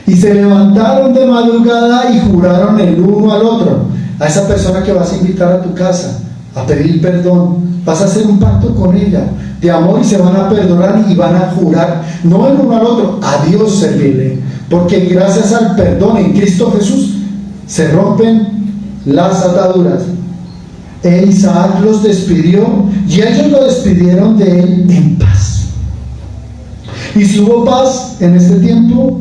Y se levantaron de madrugada y juraron el uno al otro. A esa persona que vas a invitar a tu casa a pedir perdón, vas a hacer un pacto con ella de amor, y se van a perdonar y van a jurar, no el uno al otro, a Dios servirle, porque gracias al perdón en Cristo Jesús se rompen las ataduras. E Isaac los despidió y ellos lo despidieron de él en paz. Y si hubo paz en este tiempo,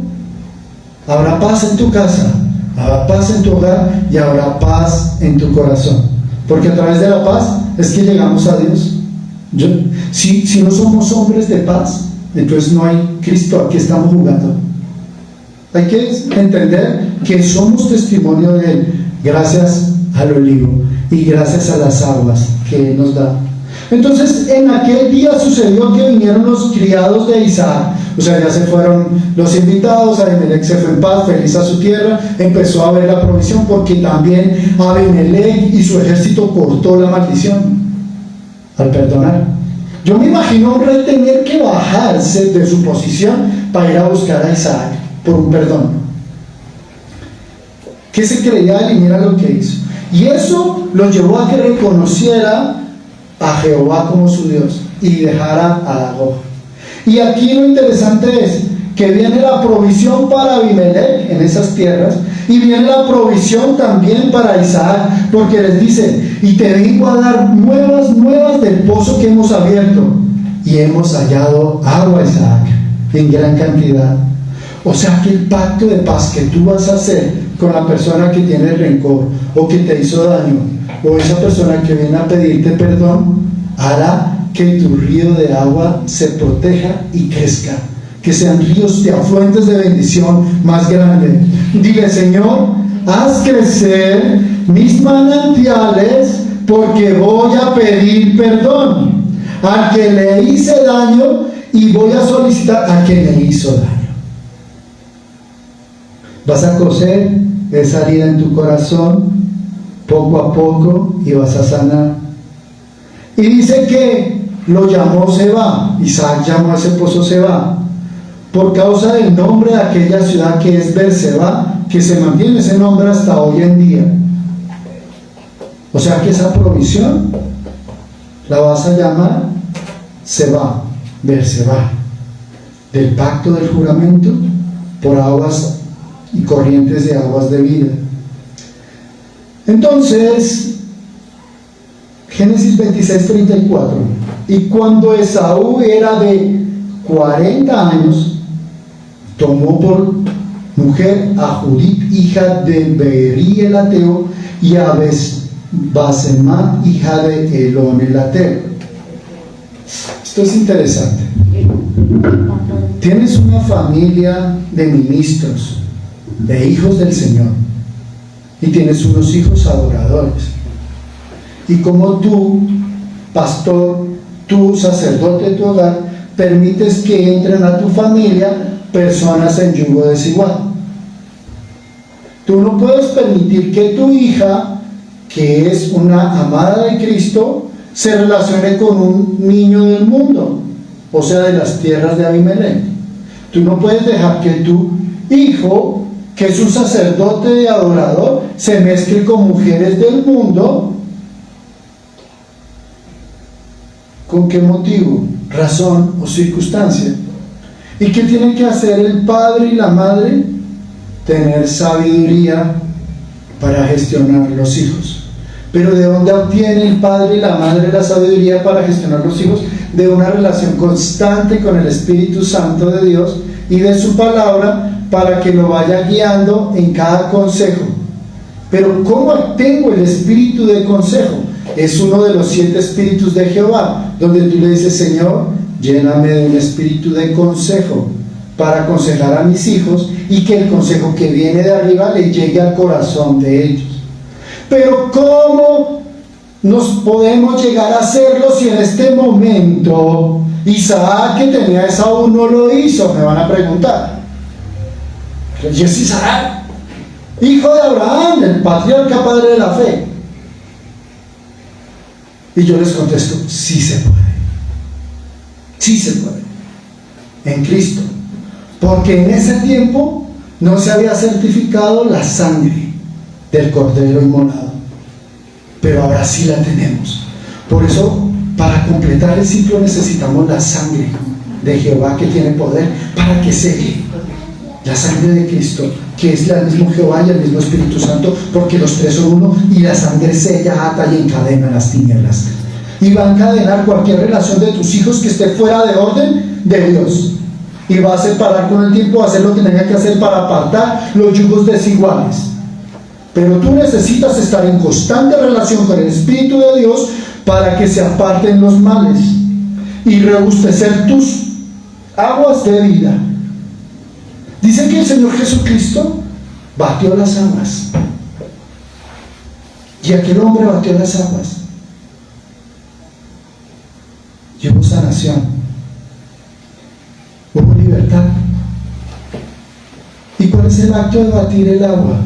habrá paz en tu casa, habrá paz en tu hogar y habrá paz en tu corazón, porque a través de la paz es que llegamos a Dios. Si no somos hombres de paz, entonces no hay Cristo. Aquí estamos jugando. Hay que entender que somos testimonio de Él gracias al olivo y gracias a las aguas que Él nos da. Entonces en aquel día sucedió que vinieron los criados de Isaac, o sea, ya se fueron los invitados, Abimelech se fue en paz, feliz a su tierra, empezó a ver la provisión, porque también Abimelech y su ejército cortó la maldición al perdonar. Yo me imagino a un rey tener que bajarse de su posición para ir a buscar a Isaac por un perdón. ¿Qué se creía él? Y mira lo que hizo. Y eso lo llevó a que reconociera a Jehová como su Dios y dejara a Dagón. Y aquí lo interesante es que viene la provisión para Abimelech en esas tierras, y viene la provisión también para Isaac, porque les dice: y te vengo a dar nuevas del pozo que hemos abierto, y hemos hallado agua, Isaac, en gran cantidad. O sea que el pacto de paz que tú vas a hacer con la persona que tiene rencor o que te hizo daño, o esa persona que viene a pedirte perdón, hará que tu río de agua se proteja y crezca, que sean ríos de afluentes de bendición más grandes. Dile: Señor, haz crecer mis manantiales, porque voy a pedir perdón al que le hice daño y voy a solicitar a quien me hizo daño. Vas a coser esa herida en tu corazón poco a poco y vas a sanar. Y dice que lo llamó Seba. Isaac llamó a ese pozo Seba por causa del nombre de aquella ciudad que es Berseba, que se mantiene ese nombre hasta hoy en día. O sea que esa provisión la vas a llamar Seba, Berseba, del pacto del juramento por aguas y corrientes de aguas de vida. Entonces, Génesis 26:34. Y cuando Esaú era de 40 años, tomó por mujer a Judith, hija de Beeri el Ateo, y a Basemat, hija de Elón el Ateo. Esto es interesante. Tienes una familia de ministros, de hijos del Señor, y tienes unos hijos adoradores. Y como tú, pastor, tú, sacerdote de tu hogar, permites que entren a tu familia personas en yugo desigual. Tú no puedes permitir que tu hija, que es una amada de Cristo, se relacione con un niño del mundo, o sea, de las tierras de Abimelech. Tú no puedes dejar que tu hijo, que es un sacerdote y adorador, se mezcle con mujeres del mundo. ¿Con qué motivo, razón o circunstancia? ¿Y qué tienen que hacer el padre y la madre? Tener sabiduría para gestionar los hijos. Pero ¿de dónde obtiene el padre y la madre la sabiduría para gestionar los hijos? De una relación constante con el Espíritu Santo de Dios y de su palabra, para que lo vaya guiando en cada consejo. Pero ¿cómo obtengo el espíritu de consejo? Es uno de los 7 espíritus de Jehová, donde tú le dices: Señor, lléname de un espíritu de consejo para aconsejar a mis hijos, y que el consejo que viene de arriba le llegue al corazón de ellos. Pero ¿cómo nos podemos llegar a hacerlo si en este momento Isaac, que tenía a Esaú, no lo hizo? Me van a preguntar. ¿Y es Isaac, hijo de Abraham, el patriarca, padre de la fe? Y yo les contesto: sí se puede. Sí se puede. En Cristo. Porque en ese tiempo no se había certificado la sangre del cordero inmolado. Pero ahora sí la tenemos. Por eso, para completar el ciclo necesitamos la sangre de Jehová, que tiene poder para que selle. La sangre de Cristo, que es el mismo Jehová y el mismo Espíritu Santo, porque los 3 son uno, y la sangre sella, ata y encadena las tinieblas. Y va a encadenar cualquier relación de tus hijos que esté fuera de orden de Dios. Y va a separar con el tiempo, va a hacer lo que tenga que hacer para apartar los yugos desiguales. Pero tú necesitas estar en constante relación con el Espíritu de Dios para que se aparten los males y rebustecer tus aguas de vida. Dice que el Señor Jesucristo batió las aguas. Y aquel hombre batió las aguas. Y hubo sanación. Hubo libertad. ¿Y cuál es el acto de batir el agua?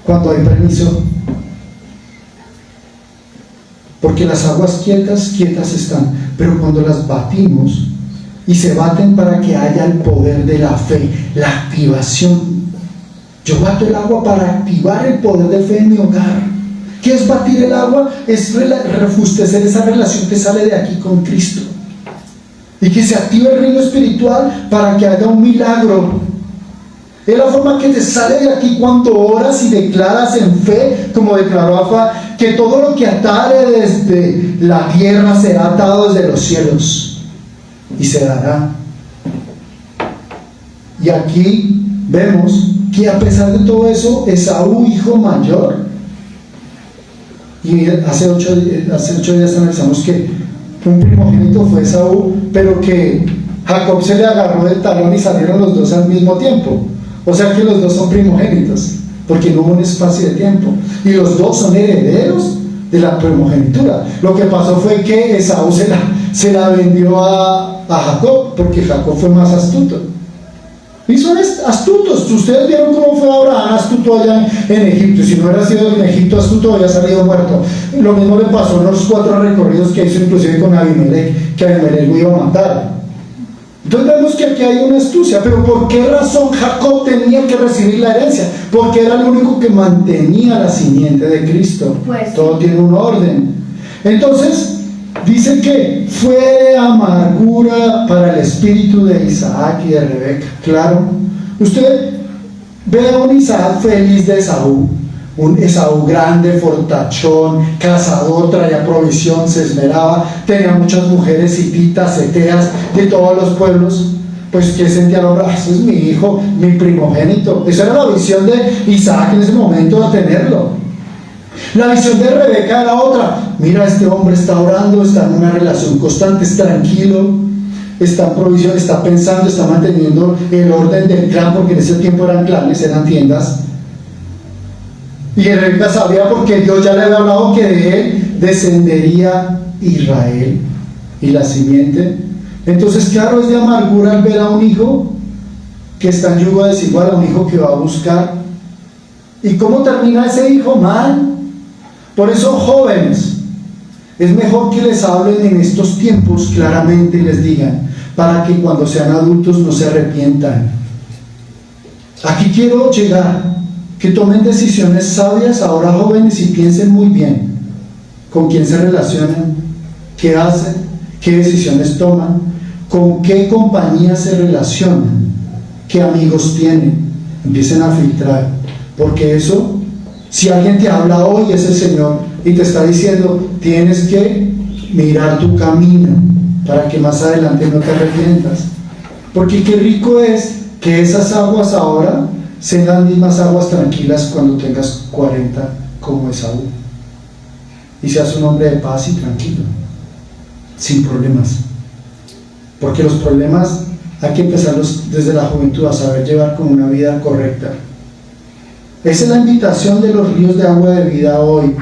Cuando hay permiso. Porque las aguas quietas están. Pero cuando las batimos, y se baten para que haya el poder de la fe, la activación. Yo bato el agua para activar el poder de fe en mi hogar. ¿Qué es batir el agua? Es refustecer esa relación que sale de aquí con Cristo. Y que se active el reino espiritual para que haya un milagro. Es la forma que te sale de aquí cuando oras y declaras en fe, como declaró Afa, que todo lo que atare desde la tierra será atado desde los cielos. Y se dará. Y aquí vemos que a pesar de todo eso, Esaú, hijo mayor, y hace 8 días analizamos que un primogénito fue Esaú, pero que Jacob se le agarró del talón y salieron los dos al mismo tiempo. O sea que los dos son primogénitos, porque no hubo un espacio de tiempo, y los dos son herederos de la primogenitura. Lo que pasó fue que Esaú se la vendió a Jacob, porque Jacob fue más astuto. Y son astutos. Ustedes vieron cómo fue Abraham astuto allá en Egipto. Si no hubiera sido en Egipto astuto, había salido muerto. Lo mismo le pasó en los 4 recorridos que hizo inclusive con Abimelech, que Abimelech lo iba a matar. Entonces vemos que aquí hay una astucia. Pero ¿por qué razón Jacob tenía que recibir la herencia? Porque era el único que mantenía la simiente de Cristo. Pues todo tiene un orden. Entonces dice que fue amargura para el espíritu de Isaac y de Rebeca. Claro, usted ve a un Isaac feliz de Esaú, un Esaú grande, fortachón, cazador, traía provisión, se esmeraba, tenía muchas mujeres hititas, eteas, de todos los pueblos. Pues que sentía el hombre: ese es mi hijo, mi primogénito. Esa era la visión de Isaac en ese momento, de tenerlo. La visión de Rebeca era otra. Mira, este hombre está orando, está en una relación constante, es tranquilo, está en provisión, está pensando, está manteniendo el orden del clan, porque en ese tiempo eran clanes, eran tiendas. Y Rebeca sabía, porque Dios ya le había hablado, que de él descendería Israel y la simiente. Entonces, claro, es de amargura al ver a un hijo que está en yugo desigual, a un hijo que va a buscar. ¿Y cómo termina ese hijo? Mal. Por eso, jóvenes, es mejor que les hablen en estos tiempos claramente y les digan, para que cuando sean adultos no se arrepientan. Aquí quiero llegar, que tomen decisiones sabias ahora, jóvenes, y piensen muy bien con quién se relacionan, qué hacen, qué decisiones toman, con qué compañía se relacionan, qué amigos tienen. Empiecen a filtrar, porque eso, si alguien te habla hoy, es el Señor y te está diciendo, tienes que mirar tu camino para que más adelante no te arrepientas. Porque qué rico es que esas aguas ahora sean las mismas aguas tranquilas cuando tengas 40 como Esaú, y seas un hombre de paz y tranquilo, sin problemas. Porque los problemas hay que empezarlos desde la juventud, a saber llevar con una vida correcta. Esa es la invitación de los ríos de agua de vida hoy.